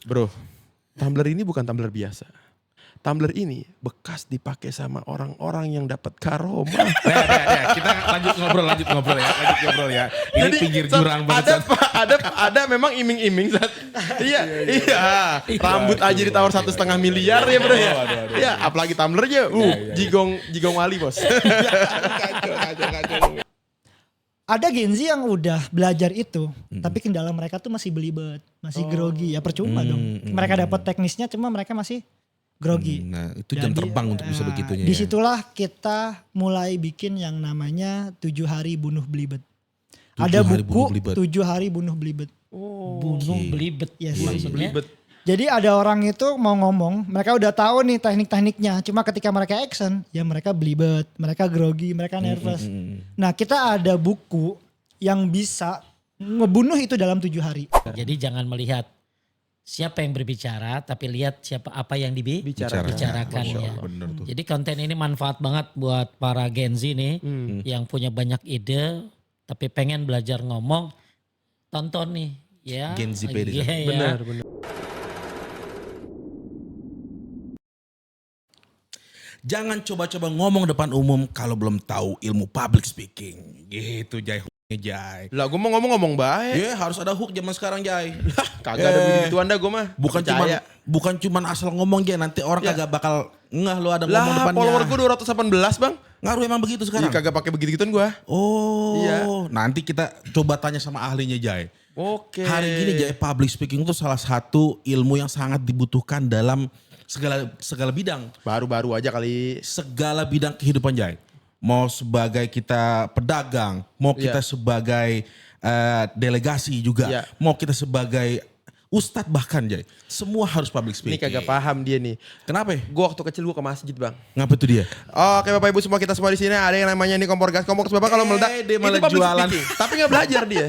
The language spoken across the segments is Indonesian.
Bro, tumbler ini bukan tumbler biasa. Tumbler ini bekas dipakai sama orang-orang yang dapat karoma. Kita lanjut ngobrol ya. Ini Jadi, pinggir jurang banget. ada memang iming-iming saat iya. Rambut aja ditawar 1,5 miliar ya bro ya. Aduh. Ya apalagi tumblernya, jigong wali bos. Ada Gen Z yang udah belajar itu, tapi kendala mereka tuh masih belibet, masih grogi. Ya percuma dong. Mereka dapat teknisnya, cuma mereka masih grogi. Nah itu jam terbang untuk bisa begitunya. Disitulah kita mulai bikin yang namanya 7 hari bunuh belibet. 7 Ada hari buku bunuh belibet. 7 hari bunuh belibet. Bunuh belibet. Yes. Maksudnya. Belibet. Jadi ada orang itu mau ngomong, mereka udah tahu nih teknik-tekniknya. Cuma ketika mereka action, ya mereka belibet, mereka grogi, mereka nervous. Nah kita ada buku yang bisa ngebunuh itu dalam 7 hari. Jadi jangan melihat siapa yang berbicara, tapi lihat apa yang dibicarakan ya. Bener tuh. Jadi konten ini manfaat banget buat para Gen Z nih yang punya banyak ide, tapi pengen belajar ngomong, tonton nih ya. Gen Z PD. Iya, ya. Benar. Jangan coba-coba ngomong depan umum kalau belum tahu ilmu public speaking. Gitu Jai. Jai. Lah gue mau ngomong baik. Ya harus ada hook zaman sekarang Jai. Kagak ada begitu anda gue mah. Bukan cuman asal ngomong Jai, nanti orang kagak bakal ngeh lo ada ngomong Lah depannya. follower gue 218 bang. Ngaruh emang begitu sekarang? Iya kagak pakai begitu-gituan gue. Oh, Iya. nanti kita coba tanya sama ahlinya Jai. Oke. Hari gini Jai, public speaking itu salah satu ilmu yang sangat dibutuhkan dalam segala bidang. Baru-baru aja kali. Segala bidang kehidupan Jai. Mau sebagai kita pedagang, mau kita sebagai delegasi juga, mau kita sebagai ustadz bahkan Jai. Semua harus public speaking. Ini kagak paham dia nih. Kenapa? Gue waktu kecil gue ke masjid bang. Ngapa tuh dia? Oke bapak ibu semua kita semua di sini ada yang namanya ini kompor gas bapak kalau meledak dia malah itu public jualan. speaking. Tapi nggak belajar dia.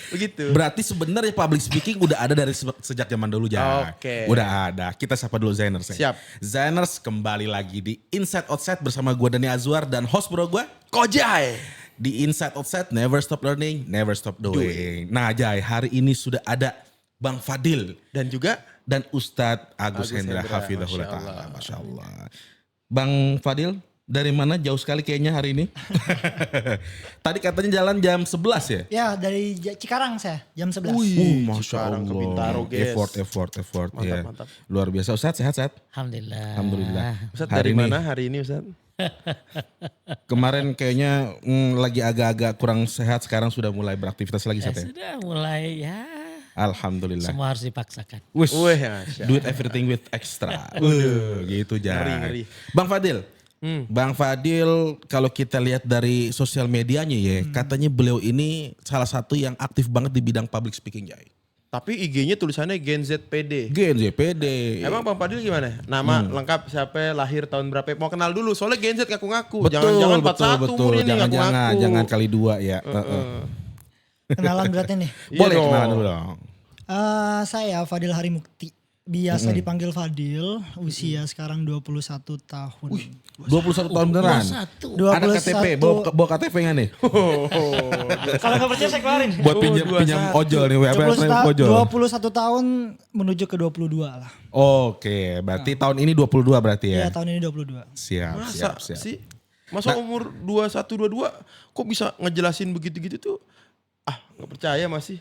Begitu. Berarti sebenarnya public speaking udah ada dari sejak zaman dulu Jai. Oke. Udah ada. Kita sapa dulu Zainers. Siap. Zainers kembali lagi di Inside Outside bersama gue Dani Azwar dan host bro gue Kojai. di Inside Outside, never stop learning, never stop doing. Nah Jai, hari ini sudah ada Bang Fadil Dan juga dan Ustadz Agus Hendra Hafizahullah Ta'ala. Masya Allah. Bang Fadil, dari mana? Jauh sekali kayaknya hari ini. Tadi katanya jalan jam 11 ya? Ya dari Cikarang saya jam 11. Masya Cikarang ke Allah. Bintaro, guys. Effort. Mantap, Ya. mantap. Luar biasa. Ustadz sehat-sehat? Alhamdulillah. Ustaz Hari dari ini. mana hari ini Ustaz? Kemarin kayaknya lagi agak-agak kurang sehat. Sekarang sudah mulai beraktivitas lagi Ya Ustadz ya? sudah mulai ya. Alhamdulillah. Semua harus dipaksakan. Wih, Wih, Masya do it everything with extra. Gitu Ngeri. Jai. Bang Fadil. Bang Fadil kalau kita lihat dari sosial medianya ya, katanya beliau ini salah satu yang aktif banget di bidang public speaking Jai. Tapi IG-nya tulisannya Gen Z PD. Gen ZPD. Emang Bang Fadil gimana? Nama lengkap siapa, lahir tahun berapa? Mau kenal dulu soalnya Gen Z ngaku-ngaku. Jangan-jangan 41 umurnya nih ngaku-ngaku. Jangan kali 2 ya. Kenalan berarti nih. Boleh dong. kenalan dulu dong. Saya Fadil Harimukti. Biasa dipanggil Fadil, usia sekarang 21 tahun. 21 tahun beneran. 21. Ada KTP, bawa KTP nggak nih? Kalau nggak percaya saya keluarin. Buat pinjam ojol nih, ojol. 21 tahun menuju ke 22 lah. Oke, berarti tahun ini 22 berarti ya? Iya tahun ini 22. Siap. Masa sih? Masa umur 21, 22 kok bisa ngejelasin begitu-gitu tuh? Ah gak percaya masih.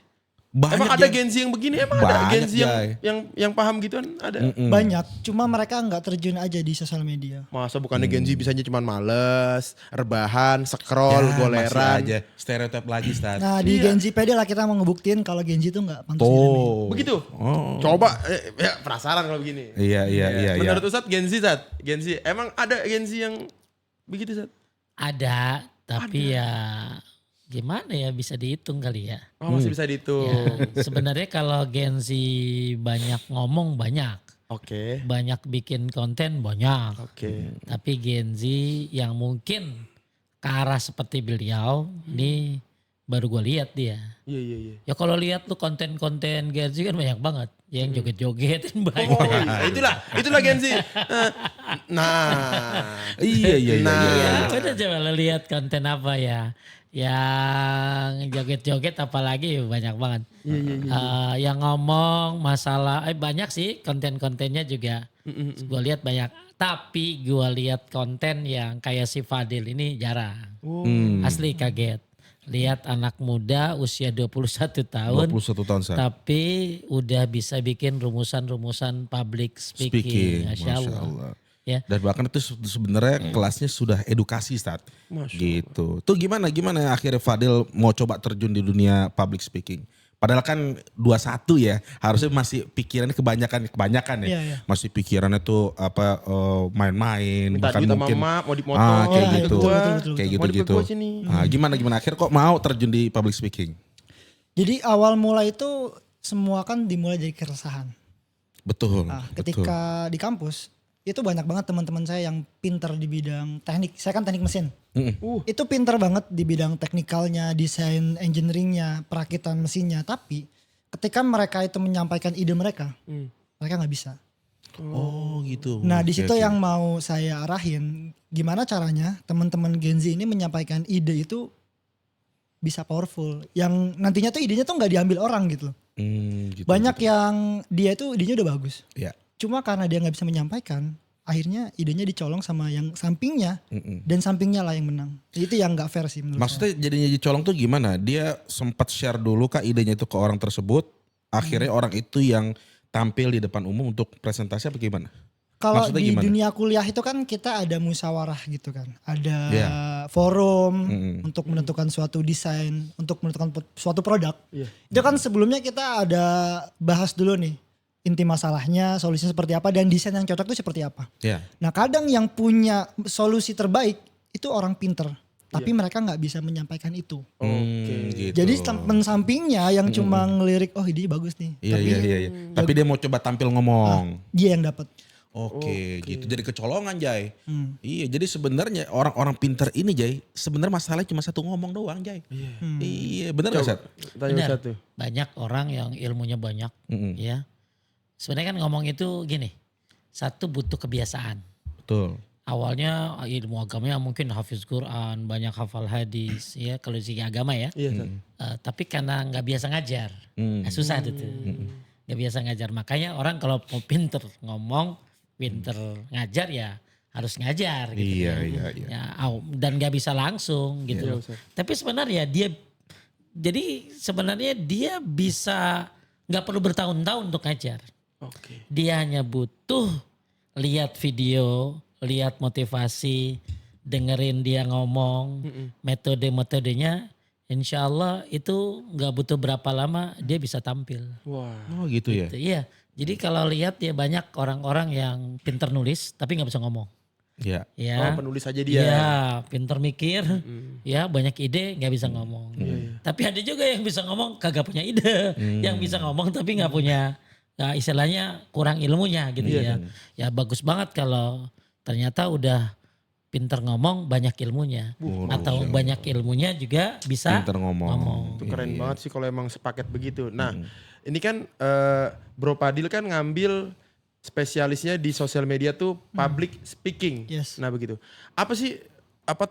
Banyak emang ada Jai. Gen Z yang begini? Emang ada Banyak, Gen Z Jai. yang paham gituan? Ada? Banyak, cuma mereka nggak terjun aja di sosial media. Masa bukannya Gen Z bisanya cuma males, rebahan, scroll, Ya, goleran. masih aja. Stereotip lagi, Stat. Nah di Gen Z PD lah kita mau ngebuktiin kalau Gen Z itu nggak pantas di Tuh. Begitu? Oh. Coba, ya penasaran kalau begini. Iya. Menurut Ustadz Gen Z, Gen Z. Emang ada Gen Z yang begitu, Ustadz? Ada, tapi ya gimana ya bisa dihitung kali ya. Oh masih bisa dihitung. Ya, sebenarnya kalau Gen Z banyak ngomong banyak. Oke. Banyak bikin konten banyak. Oke. Tapi Gen Z yang mungkin ke arah seperti beliau ini baru gue lihat dia. Iya. Ya kalau lihat tuh konten-konten Gen Z kan banyak banget. Yang joget-jogetin banyak. Oh, itulah Gen Z. Nah. Iya. Iya, udah coba lo lihat konten apa ya. Yang joget-joget apalagi banyak banget. Yang ngomong masalah, banyak sih konten-kontennya juga. Gue lihat banyak. Tapi gue lihat konten yang kayak si Fadil ini jarang. Asli kaget. Lihat anak muda usia 21 tahun. 21 tahun saya. Tapi udah bisa bikin rumusan-rumusan public speaking. Masya Allah. Ya. Dan bahkan itu sebenarnya kelasnya sudah edukasi Ustaz. Gitu. Tuh gimana akhirnya Fadil mau coba terjun di dunia public speaking? Padahal kan 21 ya, harusnya masih pikirannya kebanyakan ya. Iya. Masih pikirannya tuh main-main, Minta bahkan duit sama mungkin emak, mau dimoto. kayak iya, gitu. betul. Kayak Mau gitu-gitu. dipekuk sini. Gimana akhirnya kok mau terjun di public speaking? Jadi awal mulai itu semua kan dimulai dari keresahan. Betul. Nah, betul. ketika di kampus itu banyak banget teman-teman saya yang pinter di bidang teknik. Saya kan teknik mesin. Itu pinter banget di bidang teknikalnya, desain engineeringnya, perakitan mesinnya. Tapi ketika mereka itu menyampaikan ide mereka, mereka nggak bisa. Oh gitu. Nah di Oke, situ oke. yang mau saya arahin, gimana caranya teman-teman Gen Z ini menyampaikan ide itu bisa powerful. Yang nantinya tuh idenya tuh nggak diambil orang gitu loh. Gitu, Banyak gitu. yang dia itu idenya udah bagus. Ya. Cuma karena dia nggak bisa menyampaikan, akhirnya idenya dicolong sama yang sampingnya dan sampingnya lah yang menang. Itu yang nggak fair sih menurut Maksudnya jadinya dicolong tuh gimana? Dia sempat share dulu kah idenya itu ke orang tersebut, akhirnya orang itu yang tampil di depan umum untuk presentasi apa gimana? saya. Kalau maksudnya di gimana? dunia kuliah itu kan kita ada musyawarah gitu kan, ada Iya. forum untuk menentukan suatu desain, untuk menentukan suatu produk. Itu kan sebelumnya kita ada bahas dulu nih inti masalahnya, solusinya seperti apa dan desain yang cocok itu seperti apa. Ya. Nah kadang yang punya solusi terbaik itu orang pinter. Tapi mereka nggak bisa menyampaikan itu. Gitu. Jadi temen sampingnya yang cuma ngelirik, oh idenya bagus nih. Iya, Tapi iya. Tapi dia mau coba tampil ngomong. dia yang dapat. Oke, gitu. Jadi kecolongan, Jay. Iya, jadi sebenarnya orang-orang pinter ini, Jay, sebenarnya masalahnya cuma satu ngomong doang, Jay. Iya, bener gak, Sat? Tanya Benar. satu. Banyak orang yang ilmunya banyak, ya. Sebenarnya kan ngomong itu gini, satu butuh kebiasaan. Betul. Awalnya ilmu agamanya mungkin hafiz Quran, banyak hafal hadis, ya kalau di segi agama ya. Iya, Sat. Tapi karena nggak biasa ngajar, susah itu. Nggak biasa ngajar, makanya orang kalau mau pinter ngomong, pinter ngajar ya harus ngajar gitu. Iya, ya. iya. Ya, dan nggak bisa langsung gitu loh. Tapi sebenarnya dia bisa nggak perlu bertahun-tahun untuk ngajar. Oke. Dia hanya butuh lihat video, lihat motivasi, dengerin dia ngomong, metode-metodenya, insya Allah itu nggak butuh berapa lama dia bisa tampil. Wah. Oh gitu ya? Iya, jadi kalau lihat ya banyak orang-orang yang pinter nulis tapi nggak bisa ngomong. Iya. Ya, Oh, penulis aja dia. Iya, pinter mikir, ya banyak ide nggak bisa ngomong. Tapi ada juga yang bisa ngomong kagak punya ide, yang bisa ngomong tapi nggak punya, ya istilahnya kurang ilmunya gitu ya. Ya bagus banget kalau ternyata udah pinter ngomong banyak ilmunya, atau banyak ilmunya juga bisa Pinter ngomong. Itu keren banget sih kalau emang sepaket begitu. Nah, ini kan Bro Padil kan ngambil spesialisnya di sosial media tuh public speaking. Yes. Nah, begitu. Apa sih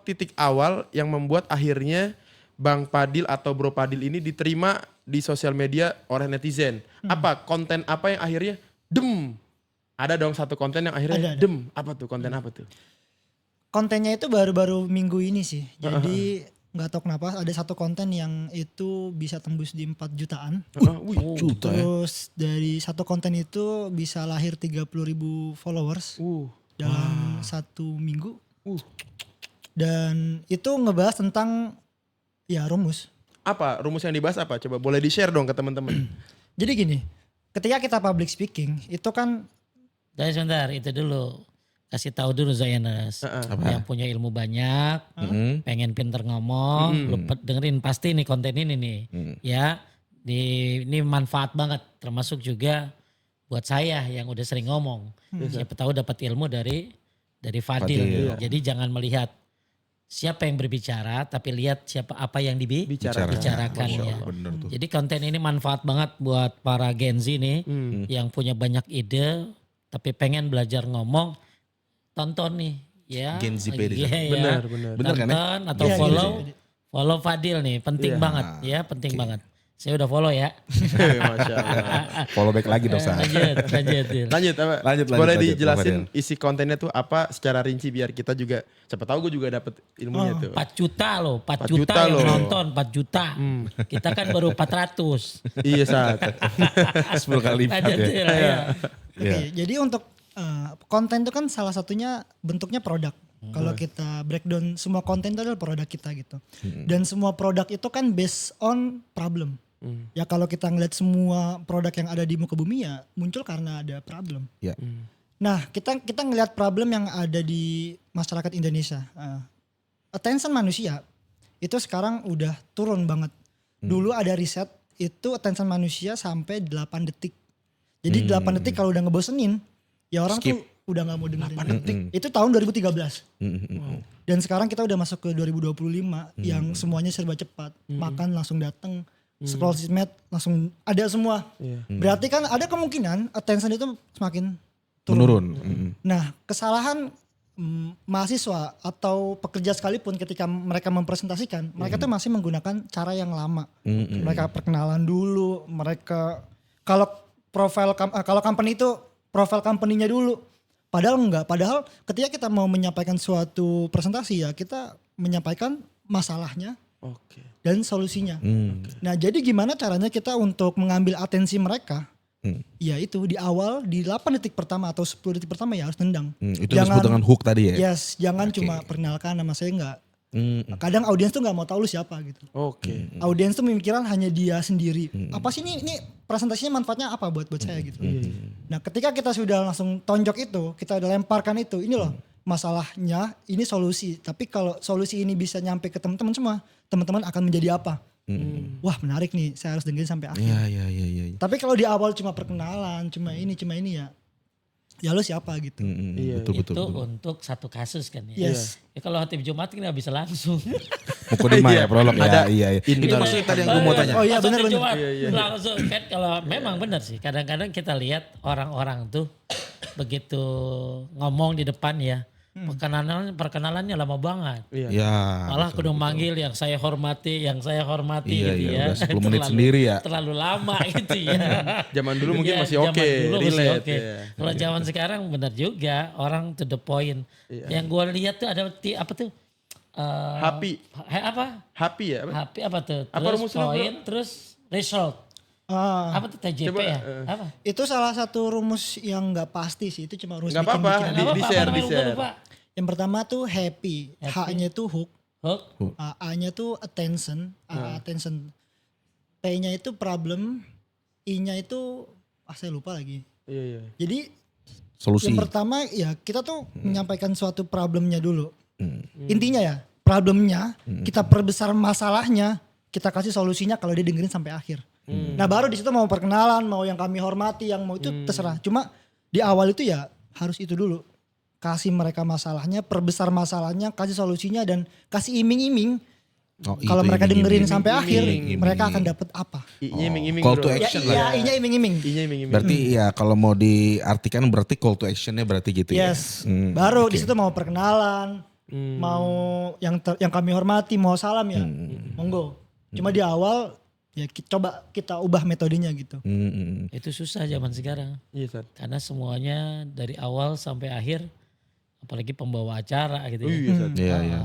titik awal yang membuat akhirnya Bang Padil atau Bro Padil ini diterima di sosial media oleh netizen? Apa konten apa yang akhirnya ada dong satu konten yang akhirnya Ada. Apa tuh konten apa tuh? Kontennya itu baru-baru minggu ini sih. Jadi nggak tahu kenapa ada satu konten yang itu bisa tembus di 4 jutaan. Juta ya? Terus dari satu konten itu bisa lahir 30.000 followers dalam 1 minggu. Dan itu ngebahas tentang ya rumus. Apa rumus yang dibahas apa? Coba boleh di-share dong ke teman-teman. Jadi gini, ketika kita public speaking itu kan Jadi sebentar itu dulu kasih tahu dulu Zainus yang punya ilmu banyak, pengen pinter ngomong, lu dengerin pasti nih konten ini nih, ya ini manfaat banget, termasuk juga buat saya yang udah sering ngomong, siapa tahu dapat ilmu dari Fadil. Jadi jangan melihat siapa yang berbicara, tapi lihat apa yang dibicarakan ya. Bener tuh. Jadi konten ini manfaat banget buat para Gen Z nih yang punya banyak ide tapi pengen belajar ngomong. tonton nih ya. Gen Z PD. Iya, ya. Benar. Benar kan ya? Tonton atau Iya, follow Fadil nih, penting banget ya, penting banget. Saya udah follow ya. Masya Allah. Follow back lagi dong, Sa. Lanjut. Dil. Lanjut apa? Lanjut, Boleh lanjut, dijelasin Bang isi kontennya tuh apa secara rinci biar kita juga siapa tahu gue juga dapet ilmunya tuh. 4 juta loh, 4 4 juta juta yang loh. nonton, 4 juta. Kita kan baru 400. Iya saat. 10 kali lipat Lanjut, ya. Dil, ya. Oke, jadi untuk konten itu kan salah satunya bentuknya produk. Kalau kita breakdown semua konten itu adalah produk kita gitu. Dan semua produk itu kan based on problem. Ya kalau kita ngeliat semua produk yang ada di muka bumi ya muncul karena ada problem. Ya. Nah kita ngeliat problem yang ada di masyarakat Indonesia. Attention manusia itu sekarang udah turun banget. Dulu ada riset itu attention manusia sampai 8 detik. Jadi 8 detik kalau udah ngebosenin ya orang Skip. tuh udah gak mau dengerin. 8 detik. Itu tahun 2013. Dan sekarang kita udah masuk ke 2025 yang semuanya serba cepat. Makan langsung datang. Scroll sosmed langsung ada semua. Berarti kan ada kemungkinan attention itu semakin turun. Nah kesalahan mahasiswa atau pekerja sekalipun ketika mereka mempresentasikan, mereka tuh masih menggunakan cara yang lama. Mereka perkenalan dulu, mereka kalau kalau company itu profil company-nya dulu. Padahal enggak, padahal ketika kita mau menyampaikan suatu presentasi ya kita menyampaikan masalahnya Oke. dan solusinya. Nah jadi gimana caranya kita untuk mengambil atensi mereka? Ya itu di awal di 8 detik pertama atau 10 detik pertama ya harus nendang. Itu disebut dengan hook tadi ya? Yes, jangan cuma perkenalkan nama saya enggak. Kadang audiens tuh nggak mau tahu lu siapa gitu. Oke. Audiens tuh memikirkan hanya dia sendiri. Apa sih ini presentasinya manfaatnya apa buat saya gitu. Nah ketika kita sudah langsung tonjok itu, kita udah lemparkan itu, ini loh masalahnya, ini solusi. Tapi kalau solusi ini bisa nyampe ke teman-teman semua, teman-teman akan menjadi apa? Wah menarik nih, saya harus dengerin sampai akhir. Iya. Tapi kalau di awal cuma perkenalan, cuma ini ya lu siapa gitu. Betul. Itu untuk satu kasus kan ya. Yes. Ya kalau Hatib Jumat kan nggak bisa langsung. Pukul 5 ya prolog ya. Iya. Ini Ini maksudnya tadi yang gue mau tanya. Oh iya, Pas Hatib benar-benar. Jumat, langsung kan kalau memang benar sih. Kadang-kadang kita lihat orang-orang tuh begitu ngomong di depan ya. Perkenalannya lama banget. Ya. Malah kudu manggil yang saya hormati Iya, gitu ya. udah 10 menit sendiri ya. Terlalu lama gitu ya. Zaman dulu mungkin Ya, masih zaman oke, dulu masih relate. oke. Ya. Kalau zaman sekarang benar juga orang to the point. Yang gue lihat tuh ada apa tuh? Happy. Apa? Happy ya? Apa? Happy apa tuh? Apa Terus rumusnya, bro? point, terus result. Apa tuh TJP Coba, ya? Apa? Itu salah satu rumus yang nggak pasti sih. Itu cuma rumus Nggak apa-apa. bikin-bikinan. Nggak apa-apa, di-share, apa namanya, di-share. lupa. Yang pertama tuh happy. H-nya tuh hook. Hook. A-nya tuh attention. Attention. P-nya itu problem. I-nya itu saya lupa lagi. Iya. Jadi Solusi. yang pertama ya kita tuh menyampaikan suatu problemnya dulu. Intinya ya problemnya kita perbesar masalahnya, kita kasih solusinya kalau dia dengerin sampai akhir. Nah baru di situ mau perkenalan, mau yang kami hormati, yang mau itu terserah. Cuma di awal itu ya harus itu dulu. Kasih mereka masalahnya, perbesar masalahnya, kasih solusinya dan kasih iming-iming. Oh, Kalau itu mereka iming-iming. dengerin sampai akhir, Iming-iming. mereka akan dapat apa? I-nya iming-iming Call bro. to action lah. Ya, iya iming-iming. I-nya iming-iming. Berarti ya kalau mau diartikan berarti call to actionnya berarti gitu ya. Yes. Baru di situ mau perkenalan, mau yang kami hormati, mau salam ya, monggo. Cuma di awal ya coba kita ubah metodenya gitu. Itu susah zaman sekarang. Iya, Sat. Karena semuanya dari awal sampai akhir, apalagi pembawa acara gitu ya. Iya, Sat. Iya.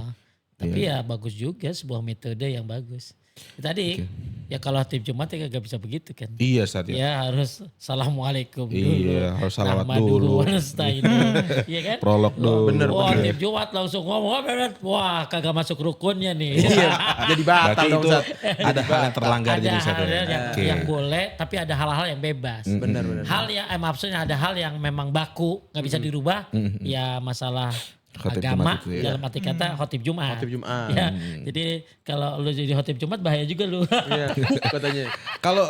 Tapi ya bagus juga sebuah metode yang bagus. Tadi ya kalau Hatib Jumat ya gak bisa begitu kan. Iya saat ya. Ya harus assalamualaikum dulu. Iya, harus salawat Nahmaduhu dulu. wa nasta'inu. Iya kan? Prolog dulu. Bener, Wah bener. Hatib Jumat langsung ngomong. Wah kagak masuk rukunnya nih. Iya, jadi batal Berarti dong, itu Sat. ada hal yang terlanggar Ada jadi satu. hal ya. yang, Oke. yang boleh tapi ada hal-hal yang bebas. Benar. Hal yang maksudnya ada hal yang memang baku nggak bisa dirubah. Ya masalah Khotib agama Jumat itu ya. dalam arti kata khotib Jumat. Khotib Jumat. Ya, jadi kalau lu jadi khotib Jumat bahaya juga lu. Iya, katanya. Kalau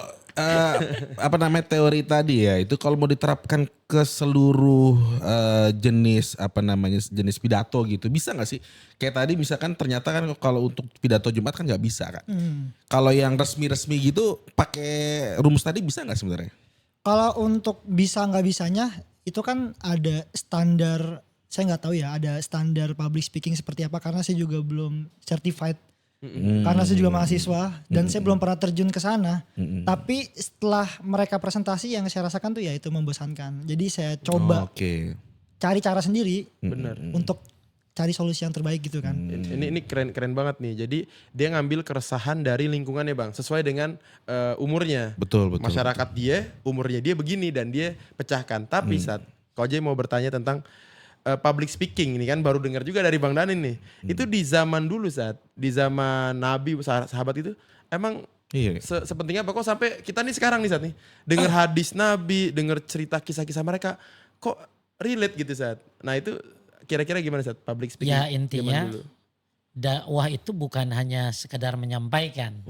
apa namanya teori tadi ya itu kalau mau diterapkan ke seluruh jenis jenis pidato gitu bisa nggak sih? Kayak tadi misalkan ternyata kan kalau untuk pidato Jumat kan nggak bisa kan. Kalau yang resmi-resmi gitu pakai rumus tadi bisa nggak sebenarnya? Kalau untuk bisa nggak bisanya itu kan ada standar saya nggak tahu ya ada standar public speaking seperti apa karena saya juga belum certified. Karena saya juga mahasiswa dan saya belum pernah terjun ke sana. Tapi setelah mereka presentasi yang saya rasakan tuh ya itu membosankan. Jadi saya coba cari cara sendiri untuk cari solusi yang terbaik gitu kan. Ini keren banget nih. Jadi dia ngambil keresahan dari lingkungannya Bang, sesuai dengan umurnya. Betul. Masyarakat dia, umurnya dia begini dan dia pecahkan. Tapi saat Koje mau bertanya tentang public speaking ini kan baru dengar juga dari Bang Danin nih. Itu di zaman dulu di zaman Nabi sahabat itu emang sepentingnya apa kok sampai kita nih sekarang nih nih dengar hadis Nabi, dengar cerita kisah-kisah mereka kok relate gitu Nah itu kira-kira gimana public speaking? Ya intinya dakwah itu bukan hanya sekedar menyampaikan.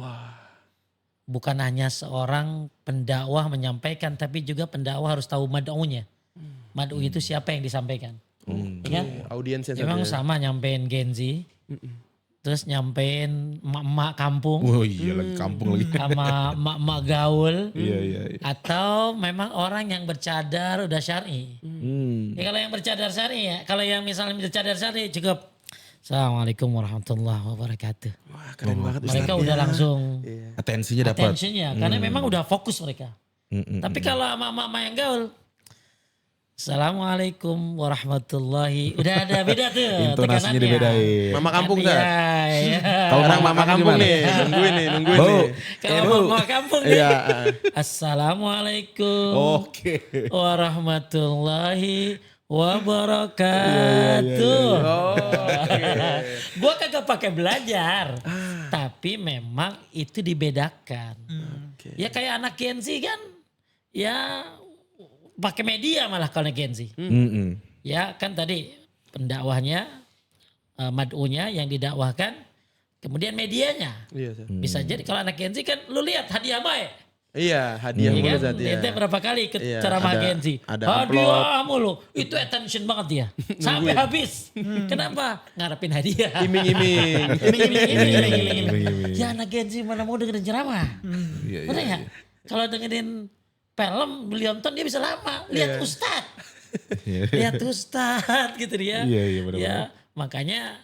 Bukan hanya seorang pendakwah menyampaikan tapi juga pendakwah harus tahu mad'unya. Mad'u itu siapa yang disampaikan. Ya kan? Audiensnya emang sama nyampein Gen Z. Terus nyampein emak-emak kampung. Oh iya lagi kampung lagi. Sama emak-emak gaul. Iya. Atau memang orang yang bercadar udah syar'i. Ya kalau yang bercadar syar'i ya. Kalau yang misalnya bercadar syar'i cukup. Assalamualaikum warahmatullahi wabarakatuh. Wah keren banget. Mereka udah langsung. Atensinya dapat. Karena memang udah fokus mereka. Tapi kalau emak-emak yang gaul. Assalamualaikum warahmatullahi. Udah ada beda tuh. Intonasinya dibedain. Mama kampung Iya. Kalau orang mama kampung nih, nungguin nih. Kalau mama kampung nih. Assalamualaikum warahmatullahi wabarakatuh. Gue kagak pakai belajar. Tapi memang itu dibedakan. Ya kayak anak Gen Z kan. Ya pakai media malah kalau Gen Z. Ya kan tadi pendakwahnya, mad'unya yang didakwahkan, kemudian medianya. Bisa jadi kalau anak Gen Z kan lu lihat hadiah baik. Iya hadiah mulu kan? Ente berapa kali ikut ceramah Gen Z. Ada hadiah mulu. Itu attention banget dia. Sampai habis. Kenapa? Ngarepin hadiah. Iming-iming. Ya anak Gen Z mana mau dengerin ceramah. Bener ya? Kalau dengerin film beli nonton dia bisa lama. Lihat Ustadz. Lihat Ustadz gitu dia. Ya, makanya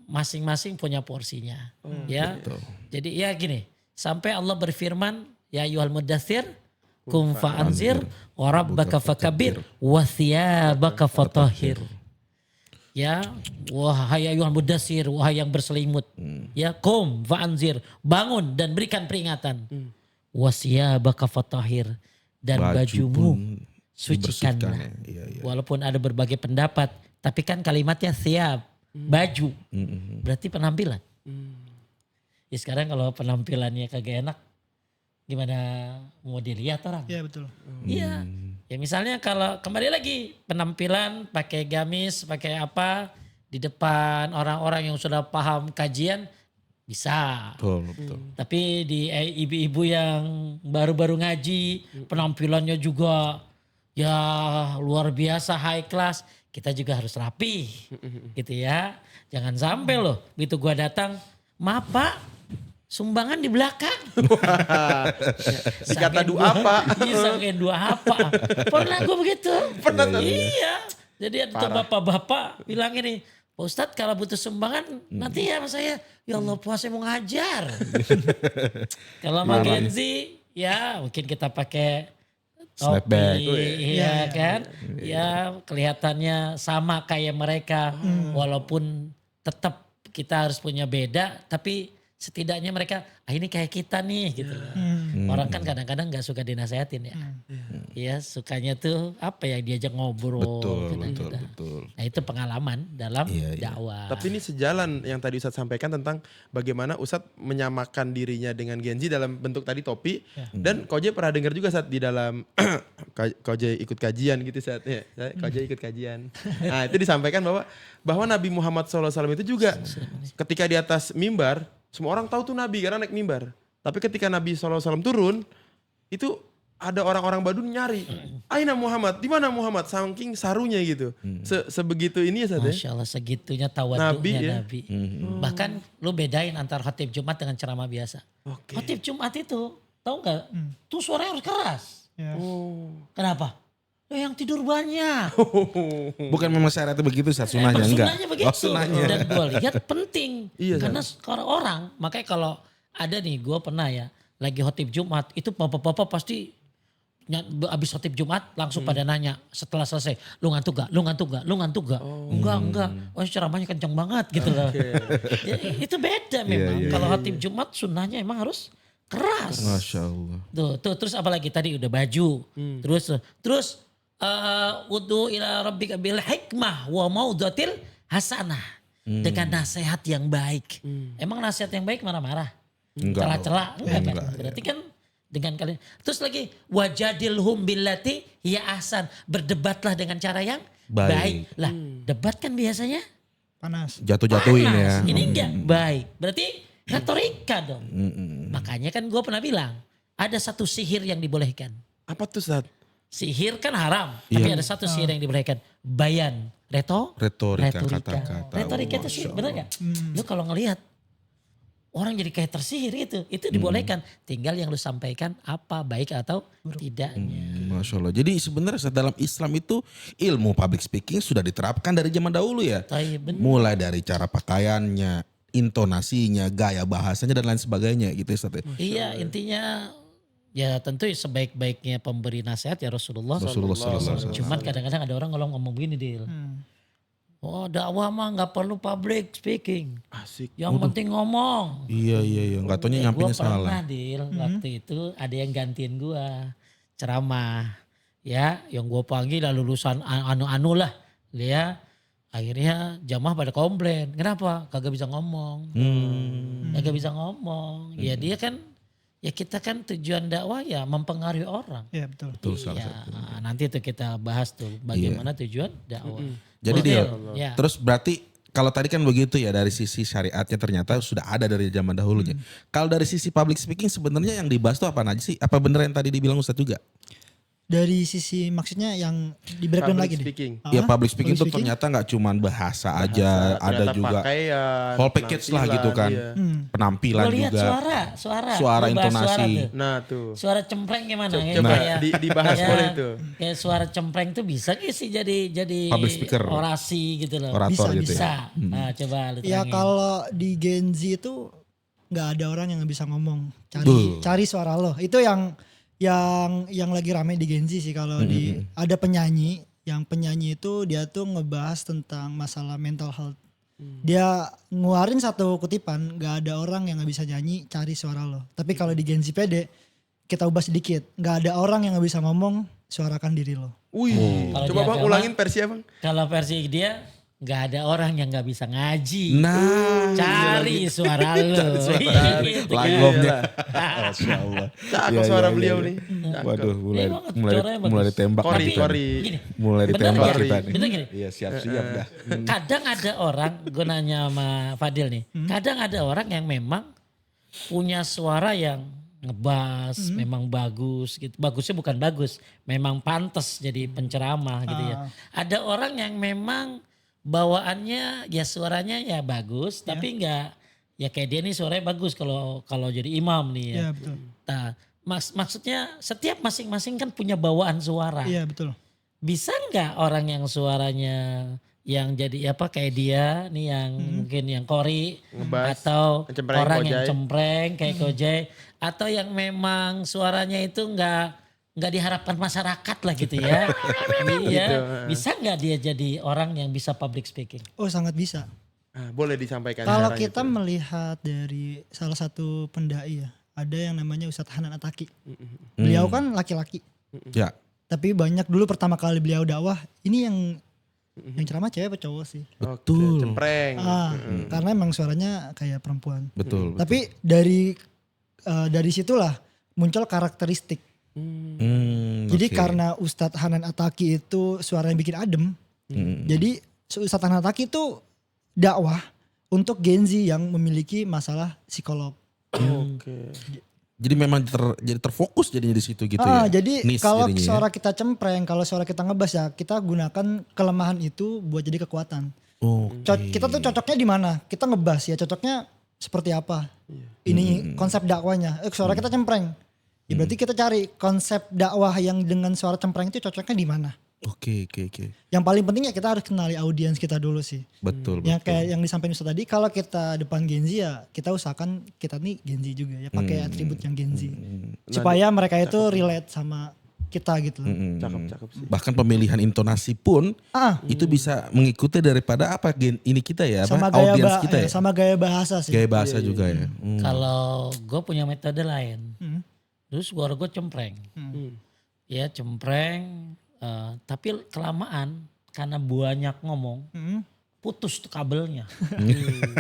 masing-masing punya porsinya. Ya. Betul. Jadi ya gini. Sampai Allah berfirman. Ya ayyuhal muddathir. Kum fa'anzir. Wa rabbaka fakabir. Wa thiyabaka fatahhir. Ya. Wahai ayyuhal muddathir. Wahai yang berselimut. Ya. Kum fa'anzir. Bangun dan berikan peringatan. Wasiyabaka fatahhir dan bajumu sucikanlah. Walaupun ada berbagai pendapat, tapi kan kalimatnya siap, baju. Berarti penampilan. Ya sekarang kalau penampilannya kagak enak, gimana mau dilihat orang? Iya betul. Iya. Ya misalnya kalau kembali lagi penampilan pakai gamis, pakai apa di depan orang-orang yang sudah paham kajian. Bisa. Betul. Tapi di ibu-ibu yang baru-baru ngaji, penampilannya juga ya luar biasa high class. Kita juga harus rapi gitu ya. Jangan sampai loh begitu gua datang, maaf Pak, sumbangan di belakang. Dikata dua apa? Iya sampai dua apa. Pernah gua begitu. Pernah. Iya. Jadi ada bapak-bapak bilang ini, Pak Ustadz kalau butuh sumbangan nanti ya sama saya. Ya Allah puasa mau ngajar. Kalau sama Gen Z ya mungkin kita pakai snapback. Iya kan. Ya kelihatannya sama kayak mereka. Walaupun tetap kita harus punya beda. Tapi setidaknya mereka ini kayak kita nih gitu. Orang kan kadang-kadang gak suka dinasehatin ya. Ya sukanya tuh apa ya diajak ngobrol. Betul. Nah itu pengalaman dalam dakwah. Tapi ini sejalan yang tadi Ustadz sampaikan tentang bagaimana Ustadz menyamakan dirinya dengan Gen Z dalam bentuk tadi topi. Dan Koje pernah dengar juga saat di dalam Koje ikut kajian gitu saat ya. Koje ikut kajian. Nah itu disampaikan bahwa Nabi Muhammad SAW itu juga ketika di atas mimbar, semua orang tahu tuh Nabi karena naik mimbar. Tapi ketika Nabi SAW turun, itu ada orang-orang Badun nyari. Aina Muhammad, di mana Muhammad? Saking sarunya gitu. Sebegitu ini ya Ustaz ya. Masya Allah segitunya tawaduknya Nabi. Bahkan lu bedain antara khotib Jumat dengan ceramah biasa. Khotib Jumat itu, tahu nggak? Tuh suaranya harus keras. Kenapa? yang tidur banyak. Bukan memang syaratnya begitu Ustaz, sunahnya enggak. Sunnahnya begitu. Sunahnya. Dan gue lihat penting. Iya, Karena kalau orang, makanya kalau ada nih gue pernah ya, lagi khotib Jumat, itu bapak-bapak pasti habis khotib Jumat langsung pada nanya setelah selesai, lu ngantuk gak? Lu ngantuk gak? Lu ngantuk gak? Enggak. Oh ceramahnya kencang banget gitu loh. Ya, itu beda memang. Kalau khotib Jumat sunnahnya emang harus keras. Masya Allah. Tuh terus apalagi tadi udah baju. Terus wudu ila rabbika bil hikmah wa maudhatil hasanah. Dengan nasihat yang baik. Emang nasihat yang baik marah-marah? Enggak. Cela-cela? Enggak kan? Berarti kan dengan kalian. Terus lagi wajadilhum billati hiya ahsan. Berdebatlah dengan cara yang baik. Lah debat kan biasanya Panas. Jatuh-jatuhin ya. panas. Ini enggak baik. Berarti retorika dong. Makanya kan gue pernah bilang. Ada satu sihir yang dibolehkan. Apa tuh Ustaz? Sihir kan haram. Tapi ada satu sihir yang dibolehkan. Bayan. Retorika kata-kata. Retorika itu sih bener gak? Lu kalau ngelihat orang jadi kayak tersihir itu dibolehkan. Tinggal yang lu sampaikan apa baik atau tidaknya. Masya Allah. Jadi sebenarnya dalam Islam itu ilmu public speaking sudah diterapkan dari zaman dahulu ya. Bener. Mulai dari cara pakaiannya, intonasinya, gaya bahasanya dan lain sebagainya gitu Ustaz. Iya intinya ya tentu sebaik-baiknya pemberi nasihat ya Rasulullah. Rasulullah SAW. Cuman kadang-kadang ada orang kalau ngomong begini Dil. Oh dakwah mah gak perlu public speaking. Asik. Yang penting ngomong. Iya. Nggak taunya nyampainya Gue pernah salah. Dil waktu itu ada yang gantiin gue ceramah. Ya yang gue panggil lulusan anu-anu lah. Ya akhirnya jamaah pada komplain. Kenapa? Kagak bisa ngomong. Kagak bisa ngomong. Ya dia kan. Ya kita kan tujuan dakwah ya mempengaruhi orang. Iya betul. Betul salah Iya, satu. nanti itu kita bahas tuh bagaimana tujuan dakwah. Jadi Betul, Dil, ya. terus berarti kalau tadi kan begitu ya dari sisi syariatnya ternyata sudah ada dari zaman dahulunya. Kalau dari sisi public speaking sebenarnya yang dibahas tuh apa aja sih? Apa bener yang tadi dibilang Ustaz juga? Dari sisi maksudnya yang di breakdown Public lagi deh. speaking. Ya public speaking Public tuh ternyata nggak cuman bahasa aja, ada Ternyata juga pakaian, whole package lah gitu kan. iya. Penampilan Lo lihat juga. suara Suara, Lu bahas intonasi. tuh. Nah tuh. Suara cempreng gimana? Ya, Coba kayak- dibahas kayak- boleh tuh. Kayak suara cempreng tuh bisa gak sih jadi Public speaker. orasi gitu loh. Orator Bisa, gitu Bisa. ya. Nah coba lu Ya terangin. kalau di Gen Z itu nggak ada orang yang bisa ngomong. Betul. Cari suara lo. Itu yang lagi rame di Gen Z sih kalau ada penyanyi. Yang penyanyi itu dia tuh ngebahas tentang masalah mental health. Dia ngeluarin satu kutipan, nggak ada orang yang nggak bisa nyanyi, cari suara lo. Tapi kalau di Gen Z PD kita ubah sedikit, nggak ada orang yang nggak bisa ngomong, suarakan diri lo. Wih, Kalau coba di Bang agama- ulangin versi ya Bang. Kalau versi dia nggak ada orang yang nggak bisa ngaji. Nah, Cari suara lu. Gitu kan. langomnya. Masya Allah. Cakep suara beliau nih. Waduh, mulai Iya banget, mulai suaranya mulai bagus. ditembak Kori, nih kita kori. nih. Gini, Mulai bener ditembak nggak? kita nih. Bener gini. Iya, siap-siap dah. Kadang ada orang, gue nanya sama Fadil nih. Kadang ada orang yang memang punya suara yang ngebas, memang bagus gitu. Bagusnya bukan bagus, memang pantas jadi penceramah gitu ya. Ada orang yang memang bawaannya ya suaranya ya bagus, tapi enggak ya kayak dia nih suaranya bagus kalau jadi imam nih ya. Iya betul. Nah, maksudnya setiap masing-masing kan punya bawaan suara. Iya betul. Bisa nggak orang yang suaranya yang jadi apa kayak dia nih yang mungkin yang kori Ngebas, atau cempreng, orang yang kojai. cempreng kayak kojai atau yang memang suaranya itu nggak diharapkan masyarakat lah gitu ya. Iya, bisa nggak dia jadi orang yang bisa public speaking? Oh sangat bisa. Ah, boleh disampaikan Kalau caranya kita tuh. melihat dari salah satu pendai ya, ada yang namanya Ustadz Hanan Ataki. Beliau kan laki-laki, Ya, tapi banyak dulu pertama kali beliau dakwah, ini yang ceramah cewek apa cowok sih? Oke, cempreng. Karena emang suaranya kayak perempuan. betul. Tapi dari situlah muncul karakteristik. Jadi oke. karena Ustadz Hanan Ataki itu suaranya bikin adem, jadi Ustadz Hanan Ataki itu dakwah untuk Gen Z yang memiliki masalah psikolog. Oke. Jadi memang jadi terfokus jadinya di situ gitu ya. Jadi Niche kalau jadinya ya. suara kita cempreng, kalau suara kita ngebas ya kita gunakan kelemahan itu buat jadi kekuatan. Oke. Kita tuh cocoknya di mana? Kita ngebas ya cocoknya seperti apa? Ini konsep dakwanya. Suara kita cempreng. Ya berarti kita cari konsep dakwah yang dengan suara cempreng itu cocoknya di mana? Oke. Yang paling penting ya kita harus kenali audiens kita dulu sih. Betul. Yang kayak yang disampaikan Ustaz tadi, kalau kita depan Gen Z ya kita usahakan kita nih Gen Z juga ya, pakai atribut yang Gen Z. Supaya mereka itu relate sama kita gitu. Cakep sih. Bahkan pemilihan intonasi pun itu bisa mengikuti daripada apa ini kita ya, Sama apa audiens kita ya. sama gaya bahasa sih. Gaya bahasa juga ya. Kalau gue punya metode lain, terus suara gue cempreng. Ya cempreng, tapi kelamaan karena banyak ngomong, putus tuh kabelnya.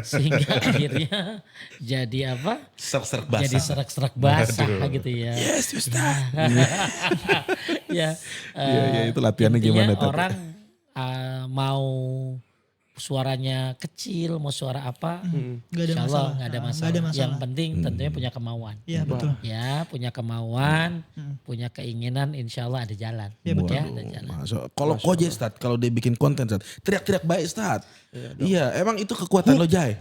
Sehingga akhirnya jadi apa? Serak-serak basah. Jadi serak-serak basah gitu ya. Yes, Ustaz. Ya, Iya, itu latihannya gimana tuh? orang mau suaranya kecil, mau suara apa, Gak ada insya Allah masalah. nggak ada Nggak masalah. ada masalah. Yang penting tentunya punya kemauan. Iya betul. Ya, punya kemauan, punya keinginan, insya Allah ada jalan. Iya, betul. Ya, ada jalan. Kalau Koje Stad, kalau dia bikin konten Stad, teriak-teriak baik Stad. Iya, emang itu kekuatan lo Jai.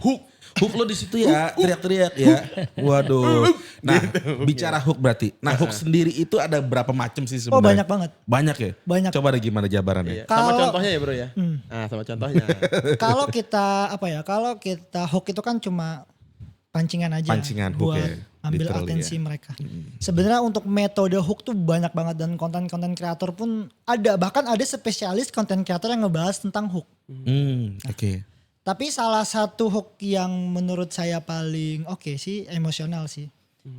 Hook lo di situ ya, teriak-teriak ya. Waduh. Nah, bicara hook berarti. Nah, hook sendiri itu ada berapa macam sih sebenarnya? Oh banyak banget. Banyak ya? Banyak. Coba deh gimana jabarannya? Iya. Sama Kalau- contohnya ya bro ya. Nah sama contohnya. Kalau kita kalau kita hook itu kan cuma pancingan aja. Pancingan hook buat ya, ambil literally atensi ya. mereka. Sebenarnya untuk metode hook tuh banyak banget dan konten-konten kreator pun ada. Bahkan ada spesialis konten kreator yang ngebahas tentang hook. Oke. Tapi salah satu hook yang menurut saya paling oke sih emosional sih.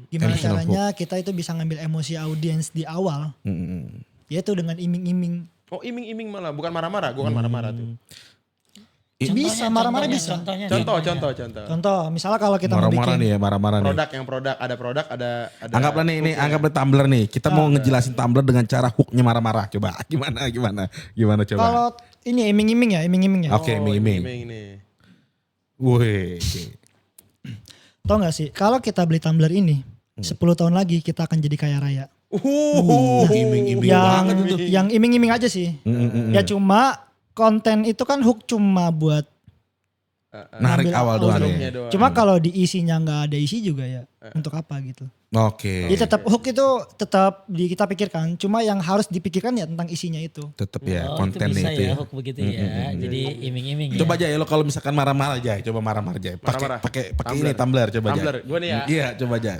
Gimana Emotional caranya kita itu bisa ngambil emosi audiens di awal. Yaitu dengan iming-iming. Oh iming-iming malah, bukan marah-marah. Gue kan marah-marah tuh. Bisa marah-marah bisa. Contohnya. Contoh. Contoh misalnya kalau kita mau Marah-marah bikin nih ya, marah-marah nih. Produk, ada Anggaplah nih, ini anggaplah Tumblr nih. Kita mau ngejelasin Tumblr dengan cara hooknya marah-marah. Coba gimana coba? kalau ini iming-iming ya. Oke, iming-iming. Iming nih. Wih. Tau gak sih kalau kita beli Tumblr ini 10 tahun lagi kita akan jadi kaya raya. Iming-iming yang banget itu. yang iming-iming aja sih. Ya cuma konten itu kan hook cuma buat Narik ngambil awal doang audiens. ya. doang. Cuma kalau di isinya nggak ada isi juga ya untuk apa gitu. Oke. Jadi tetap hook itu tetap kita pikirkan. Cuma yang harus dipikirkan ya tentang isinya itu. Tetap ya Oh, kontennya itu bisa itu ya ya. hook begitu ya. Jadi iming-iming ya. Coba aja ya lo kalau misalkan marah-marah aja, coba marah-marah aja. Marah-marah. Pakai ini Tumblr coba aja. Tumblr, gue nih ya. Iya, coba aja.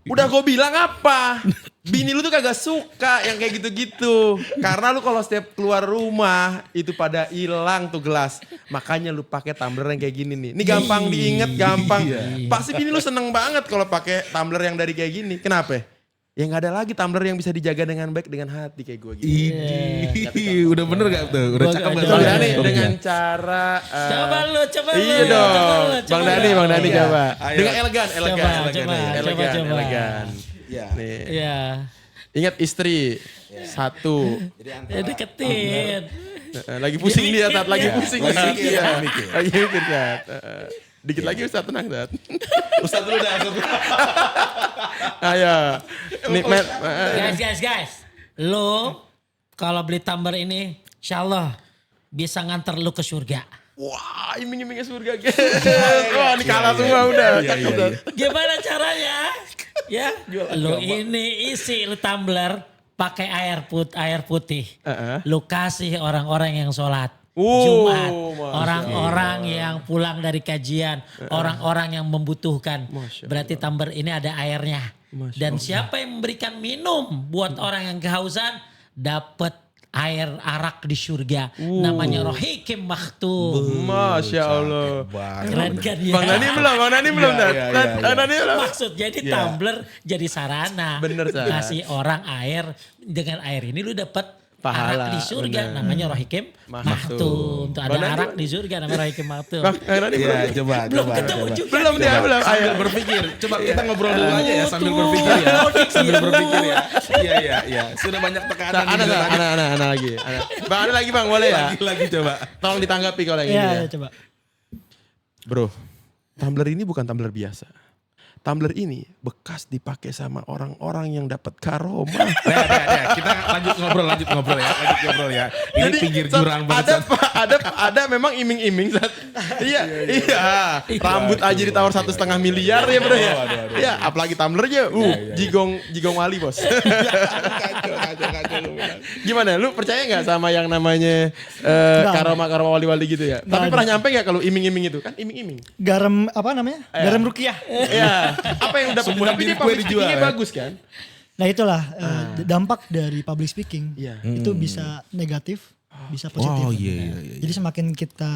Udah gue bilang apa? Bini lu tuh kagak suka yang kayak gitu-gitu. Karena lu kalau setiap keluar rumah itu pada hilang tuh gelas. Makanya lu pakai tumbler yang kayak gini nih. Ini gampang diinget, gampang. Pasti bini lu seneng banget kalau pakai tumbler yang dari kayak gini. Kenapa? Ya gak ada lagi tumbler yang bisa dijaga dengan baik dengan hati kayak gue gitu. Udah bener gak tuh? Udah Gua cakep gak gak ada. tuh? Bang Dani Hooknya? dengan cara Coba lu. iya lu, dong. coba lu, Bang coba Dani lu. coba. Ayo. Dengan elegan. Coba. Iya. Nih. Iya. Ingat istri. Satu. Ya deketin. Lagi pusing dia, Tat. Lagi Iya. pusing. Lagi Tat. mikir, Iya. lagi mikir. Lagi mikir, Tat. Dikit lagi Ustaz, tenang, Tat. Ustaz dulu dah. Ayo. Nikmat. Guys. Lu kalau beli Tumblr ini insya Allah bisa nganter lu ke surga. Wah, iming-imingnya surga, guys. Wah, ini kalah semua udah. Cakep, Tat. Gimana caranya? Ya, lu ini isi lu Tumblr pakai air putih. Lu kasih orang-orang yang sholat. Jumat, Masya orang-orang yang pulang dari kajian, orang-orang yang membutuhkan. Masya Berarti Tumblr ini ada airnya. Dan siapa yang memberikan minum buat orang yang kehausan dapat air arak di surga. Namanya Rohikim Maktum. Masya Allah. Keren kan ya? Bang Dani belum, Tat. Iya, Tat, iya. Bang Dani belum. Maksud jadi Tumblr jadi sarana. Bener, Sat. Kasih orang air. Dengan air ini lu dapat Pahala, arak di surga. bener. Namanya Rohikim Maktum. Tuh ada Bang Dani arak di surga namanya Rohikim Maktum. Bang Dani Iya, belum. coba. Ketemu juga. Belum dia, belum. Ayo. Sambil berpikir. Coba kita ngobrol dulu aja ya sambil Tuh. berpikir ya. Sambil berpikir ya. Iya. Sudah banyak tekanan. Ana lagi. Bang, ada lagi Bang, boleh ya? Lagi coba. Tolong ditanggapi kalau yang ini Iya, ya. coba. Bro, Tumblr ini bukan Tumblr biasa. Tumblr ini bekas dipakai sama orang-orang yang dapat karomah. Ya, kita lanjut ngobrol ya. Ini Jadi, pinggir Sat, jurang banget. ada memang iming-iming. Sat. Iya. Rambut aja ditawar 1,5 miliar ya bro ya. Iya, apalagi Tumblr aja. Jigong wali bos. Kacau. Gimana? Lu percaya nggak sama yang namanya karoma wali-wali gitu ya? Tapi pernah nyampe nggak kalau iming-iming itu? Kan iming-iming. Garam apa namanya? Garam rukiah. Iya. Apa yang udah Semua tapi diri dia gue public dijual, speaking-nya ya? bagus kan? Nah itulah dampak dari public speaking. Iya. Itu bisa negatif, bisa positif. Oh iya. Jadi semakin kita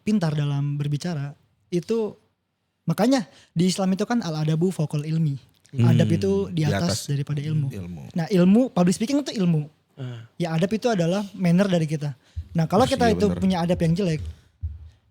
pintar dalam berbicara, itu makanya di Islam itu kan al-adabu fauqal ilmi. Adab itu di atas daripada ilmu. Nah ilmu, public speaking itu ilmu. Ya adab itu adalah manner dari kita. Nah kalau kita iya itu bener. punya adab yang jelek,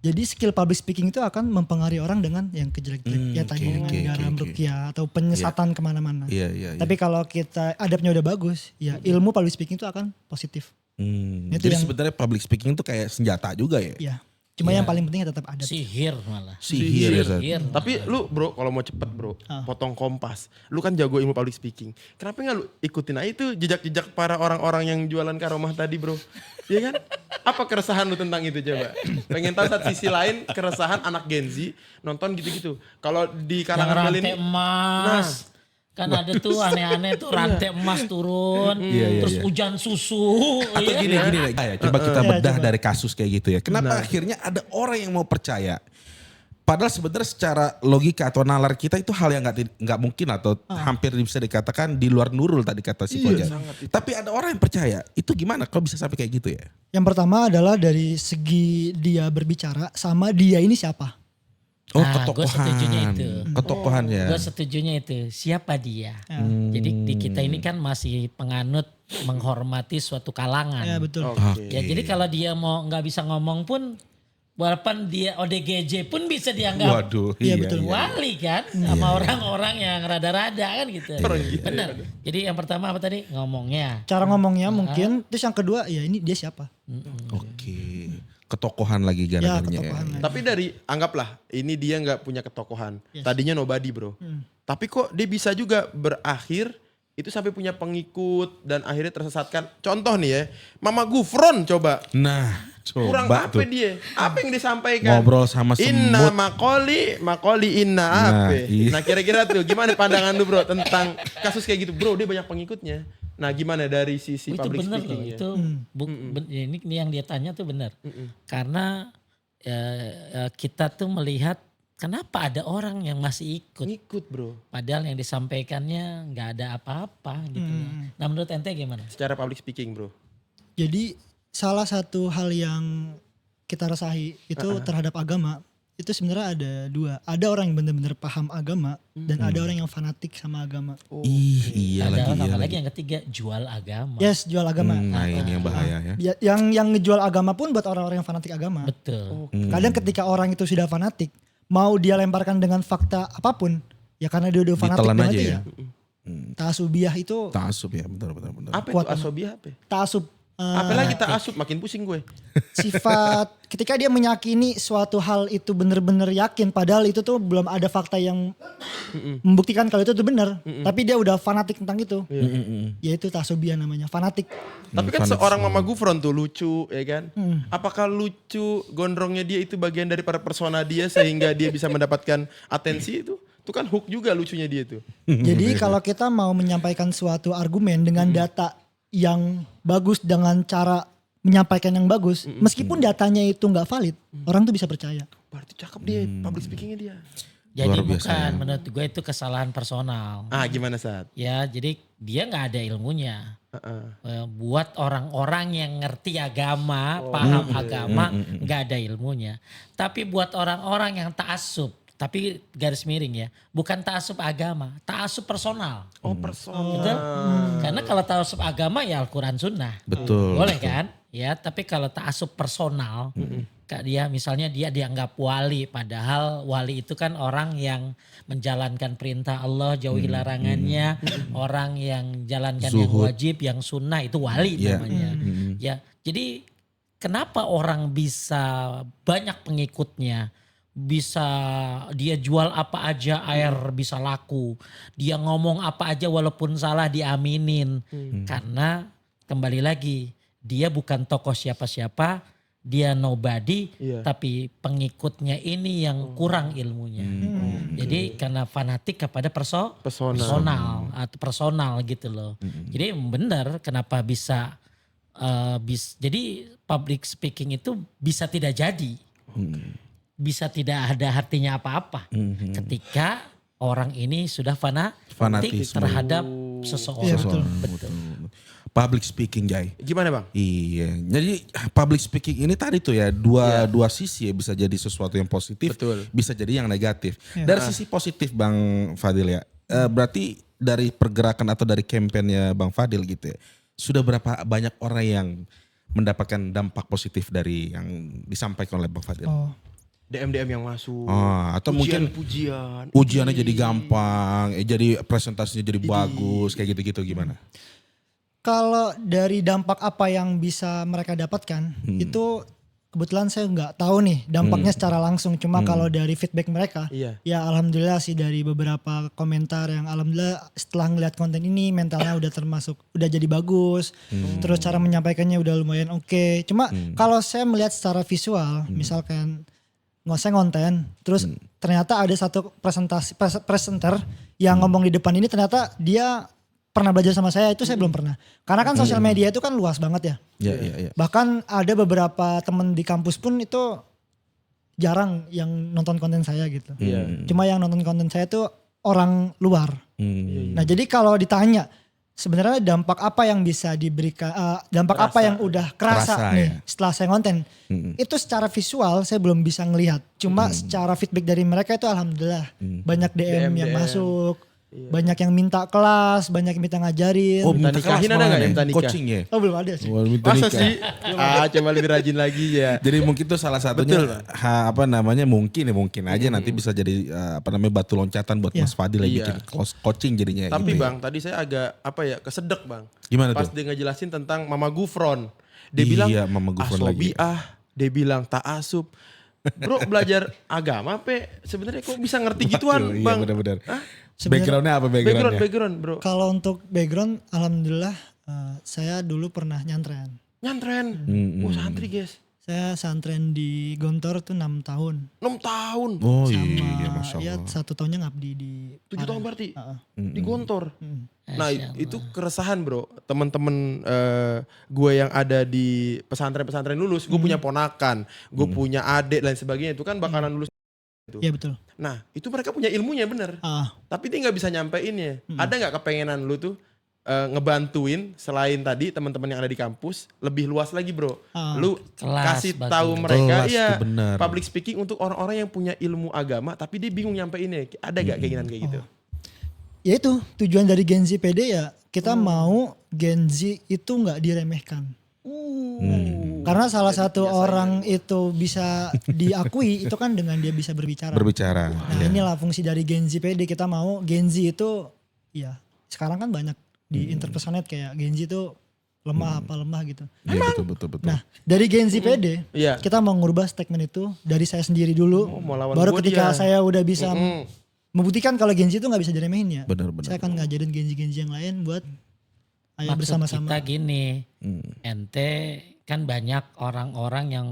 jadi skill public speaking itu akan mempengaruhi orang dengan yang kejelek-jelek. Ya tadi dengan garam rukiah atau penyesatan kemana-mana. Iya. Tapi kalau kita adabnya udah bagus, ya ilmu public speaking itu akan positif. Itu Jadi yang- sebenarnya public speaking itu kayak senjata juga ya? Ya, cuma yang paling penting tetap adab. Sihir malah. Sihir. Tapi lu bro, kalau mau cepet bro, potong kompas. Lu kan jago ilmu public speaking. Kenapa nggak lu ikutin aja itu jejak-jejak para orang-orang yang jualan karomah tadi bro? Iya kan? Apa keresahan lu tentang itu coba? Pengen tahu saat sisi lain keresahan anak Gen Z nonton gitu-gitu. Kalau di Yang kalangan rantai milenial, emas. Kan ada tuh aneh-aneh tuh rantai emas turun. Terus hujan susu. Atau iya. gini ya, coba kita bedah dari kasus kayak gitu ya. Kenapa akhirnya ada orang yang mau percaya? Padahal sebenarnya secara logika atau nalar kita itu hal yang nggak mungkin atau hampir bisa dikatakan di luar nurul tadi kata si Koja. Tapi ada orang yang percaya. Itu gimana kalau bisa sampai kayak gitu ya? Yang pertama adalah dari segi dia berbicara sama dia ini siapa. Oh, Nah, gue setujunya itu. Ketokohan ya. Gue setujunya itu. Siapa dia? Jadi di kita ini kan masih penganut menghormati suatu kalangan. Ya betul. Ya jadi kalau dia mau nggak bisa ngomong pun, walaupun dia ODGJ pun bisa dianggap Waduh, Iya, betul. wali kan, sama orang-orang yang rada-rada kan gitu. Benar. Jadi yang pertama apa tadi? Ngomongnya. Cara ngomongnya mungkin. Terus yang kedua ya ini dia siapa. Oke. Ketokohan lagi Ya gara-garanya. ketokohan. tapi dari anggaplah ini dia nggak punya ketokohan. Tadinya nobody bro. Tapi kok dia bisa juga berakhir itu sampai punya pengikut dan akhirnya tersesatkan. Contoh nih ya, Mama Gufron coba. Nah, Kurang coba apa tuh. dia? Apa yang disampaikan? Ngobrol sama Inna semut. makoli inna Nah, apa? iya. Nah kira-kira tuh gimana pandangan lu bro tentang kasus kayak gitu? Bro dia banyak pengikutnya. Nah gimana dari sisi Itu public benar loh. speaking Itu ini yang dia tanya tuh benar. Karena kita tuh melihat kenapa ada orang yang masih ikut. Ngikut bro. Padahal yang disampaikannya nggak ada apa-apa gitu. Nah menurut ente gimana? Secara public speaking bro. Jadi salah satu hal yang kita rasahi itu terhadap agama itu sebenarnya ada dua. Ada orang yang benar-benar paham agama dan ada orang yang fanatik sama agama. Ih, iya Ada lagi, iya apa lagi. lagi yang ketiga jual agama. Yes, jual agama. Nah, ini yang bahaya ya. Ya, yang ngejual agama pun buat orang-orang yang fanatik agama. Betul. Kadang ketika orang itu sudah fanatik, mau dia lemparkan dengan fakta apapun, ya karena dia udah fanatik Ditelan banget aja ya. Ta'asubiyah itu Ta'asub ya, benar. Apa Kuat itu asobiah apa? ta'asub. Apalagi tak asup makin pusing gue. Sifat ketika dia meyakini suatu hal itu benar-benar yakin padahal itu tuh belum ada fakta yang membuktikan kalau itu tuh benar, tapi dia udah fanatik tentang itu. Ya itu ta'asubiyah namanya, fanatik. Tapi kan seorang Mama Gufron tuh lucu ya kan. Apakah lucu gondrongnya dia itu bagian dari para persona dia sehingga dia bisa mendapatkan atensi itu? Itu kan hook juga lucunya dia tuh. Jadi kalau kita mau menyampaikan suatu argumen dengan data yang bagus dengan cara menyampaikan yang bagus, meskipun datanya itu nggak valid, orang tuh bisa percaya. Berarti cakep dia public speakingnya dia. Jadi Luar biasa bukan ya. menurut gue itu kesalahan personal. Ah gimana saat? Ya jadi dia nggak ada ilmunya. Buat orang-orang yang ngerti agama, paham agama, nggak ada ilmunya. Tapi buat orang-orang yang ta'assub, tapi garis miring ya, bukan ta'assub agama, ta'assub personal. Oh personal. Betul? Karena kalau ta'assub agama ya Al-Quran Sunnah. Betul. Boleh kan? Ya, tapi kalau ta'assub personal, dia misalnya dia dianggap wali, padahal wali itu kan orang yang menjalankan perintah Allah, jauhi larangannya, orang yang jalankan yang Zuhud. wajib, yang sunnah itu wali Iya. namanya. Ya, jadi kenapa orang bisa banyak pengikutnya? Bisa dia jual apa aja air bisa laku. Dia ngomong apa aja walaupun salah diaminin. Karena kembali lagi dia bukan tokoh siapa-siapa, dia nobody, Iya. tapi pengikutnya ini yang kurang ilmunya. Jadi karena fanatik kepada personal atau personal gitu loh. Jadi benar kenapa bisa jadi public speaking itu bisa tidak jadi. Bisa tidak ada artinya apa-apa ketika orang ini sudah fanatik Fanatisme. terhadap seseorang. Iya, Betul. Public speaking, Jai. Gimana Bang? Iya, jadi public speaking ini tadi tuh ya dua sisi ya, bisa jadi sesuatu yang positif, Betul. bisa jadi yang negatif. Dari sisi positif Bang Fadil ya, berarti dari pergerakan atau dari kampanye Bang Fadil gitu ya, sudah berapa banyak orang yang mendapatkan dampak positif dari yang disampaikan oleh Bang Fadil? Oh. DM yang masuk. Atau mungkin Pujian. ujiannya jadi gampang, jadi presentasinya jadi bagus, kayak gitu-gitu gimana? Kalau dari dampak apa yang bisa mereka dapatkan, itu kebetulan saya nggak tahu nih dampaknya secara langsung. Cuma kalau dari feedback mereka, Iya. ya alhamdulillah sih dari beberapa komentar yang alhamdulillah setelah ngeliat konten ini mentalnya udah jadi bagus. Terus cara menyampaikannya udah lumayan oke. Cuma kalau saya melihat secara visual, misalkan saya ngonten, terus ternyata ada satu presenter yang ngomong di depan ini ternyata dia pernah belajar sama saya, itu saya belum pernah. Karena kan sosial media itu kan luas banget ya. Iya. Bahkan ada beberapa temen di kampus pun itu jarang yang nonton konten saya gitu. Cuma yang nonton konten saya itu orang luar. Nah jadi kalau ditanya sebenarnya dampak apa yang bisa diberikan, dampak apa yang udah kerasa nih setelah saya konten. Itu secara visual saya belum bisa ngelihat. Cuma secara feedback dari mereka itu alhamdulillah banyak DM yang masuk. Banyak yang minta kelas, banyak yang minta ngajarin. Oh, minta nikahin kelas ada nggak malah yang minta nih? nikah? Coaching ya? Oh belum ada sih. Wah, minta Masa nikah. sih? Coba lebih rajin lagi ya. Jadi mungkin itu salah satunya mungkin aja nanti bisa jadi batu loncatan buat Mas Fadil ya bikin coaching jadinya. Tapi gitu ya. Bang, tadi saya agak kesedek Bang. Gimana Pas tuh? dia ngejelasin tentang Mama Gufron. Dia Iya, bilang Mama Gufron lagi. dia bilang ta'asub. Bro belajar agama sebenarnya kok bisa ngerti gituan Iya Bang? benar-benar. Hah? Backgroundnya apa backgroundnya? Background bro. Kalau untuk background alhamdulillah saya dulu pernah nyantren. Nyantren. Oh santri guys. Saya santren di Gontor tuh 6 tahun. 6 tahun. Oh Sama iya, Masya ya Allah. 1 tahunnya ngabdi di 7 tahun berarti. Heeh. Di Gontor. Nah Masya itu keresahan bro. Teman-teman gue yang ada di pesantren-pesantren lulus. Gue punya ponakan. Gue punya adik dan sebagainya. Itu kan bakalan lulus. Iya betul. Nah itu mereka punya ilmunya bener. Tapi dia gak bisa nyampeinnya. Ada gak kepengenan lu tuh ngebantuin selain tadi teman-teman yang ada di kampus lebih luas lagi bro. Lu Kelas, kasih bagi. tahu mereka Kelas tuh bener. public speaking untuk orang-orang yang punya ilmu agama tapi dia bingung nyampeinnya. Ada gak keinginan kayak gitu? Ya itu tujuan dari Gen Z PD ya kita mau Gen Z itu nggak diremehkan. Karena salah satu orang itu bisa diakui itu kan dengan dia bisa berbicara. Berbicara. Nah inilah fungsi dari Gen Z PD, kita mau Gen Z itu ya sekarang kan banyak di interpersonate kayak Gen Z itu lemah gitu. Iya betul. Nah dari Gen Z PD Iya. kita mau ngubah statement itu dari saya sendiri dulu. mau lawan Baru gua ketika dia. saya udah bisa membuktikan kalau Gen Z itu gak bisa diremehin ya. Benar. Saya akan ngajarin Gen Z yang lain buat ayo Maksud bersama-sama. kita gini, ente kan banyak orang-orang yang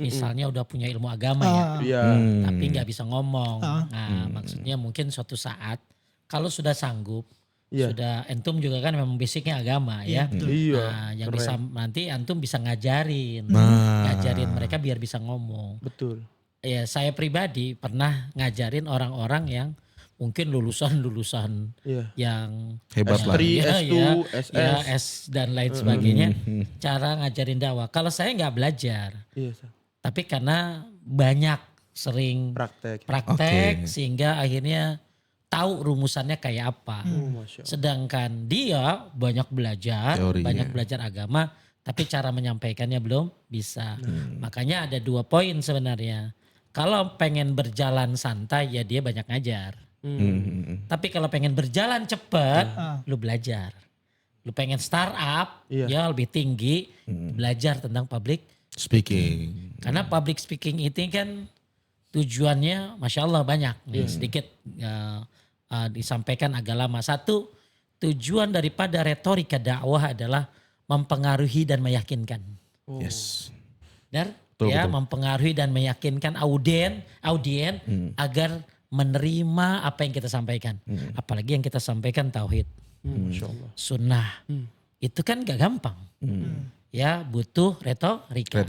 misalnya udah punya ilmu agama ya, Iya. tapi nggak bisa ngomong. Nah, maksudnya mungkin suatu saat kalau sudah sanggup, Iya. sudah entum juga kan memang basicnya agama ya. Iya. Nah, yang keren. bisa nanti antum bisa ngajarin mereka biar bisa ngomong. Betul. Ya saya pribadi pernah ngajarin orang-orang yang mungkin lulusan Iya. yang Hebat lah. S3, S2, SS. ya, S dan lain sebagainya, cara ngajarin dakwah. Kalau saya nggak belajar, Iya. tapi karena banyak sering Praktek. Oke. sehingga akhirnya tahu rumusannya kayak apa. Masya Allah. Sedangkan dia banyak belajar, Teorinya. banyak belajar agama, tapi cara menyampaikannya belum bisa. Makanya ada 2 poin sebenarnya. Kalau pengen berjalan santai ya dia banyak ngajar. Tapi kalau pengen berjalan cepat, lu belajar. Lu pengen startup, ya lebih tinggi, belajar tentang public. Speaking. Karena public speaking itu kan tujuannya Masya Allah banyak. Nih, sedikit disampaikan agak lama. 1, tujuan daripada retorika dakwah adalah mempengaruhi dan meyakinkan. Yes. Dan ya mempengaruhi dan meyakinkan audien agar menerima apa yang kita sampaikan. Apalagi yang kita sampaikan tauhid, Masya Allah. sunnah. Itu kan gak gampang. Ya butuh retorika.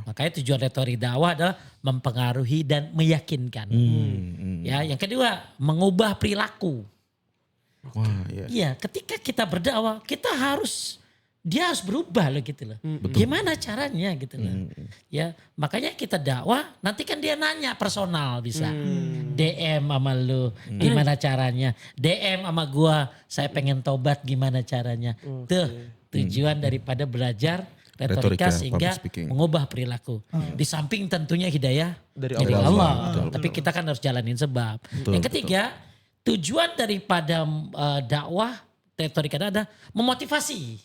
Makanya tujuan retorika dakwah adalah mempengaruhi dan meyakinkan. Ya, yang kedua mengubah perilaku. Wah, iya. Iya, ketika kita berdakwah dia harus berubah loh gitu loh. Gimana caranya gitu loh. Ya, makanya kita dakwah nanti kan dia nanya personal bisa. DM sama lu gimana caranya. DM sama gua saya pengen tobat gimana caranya. Tuh tujuan daripada belajar retorika sehingga public speaking. mengubah perilaku. Di samping tentunya hidayah Dari dari Allah. Allah. Betul, Tapi kita kan harus jalanin sebab. Yang ketiga, tujuan daripada dakwah retorika ada memotivasi.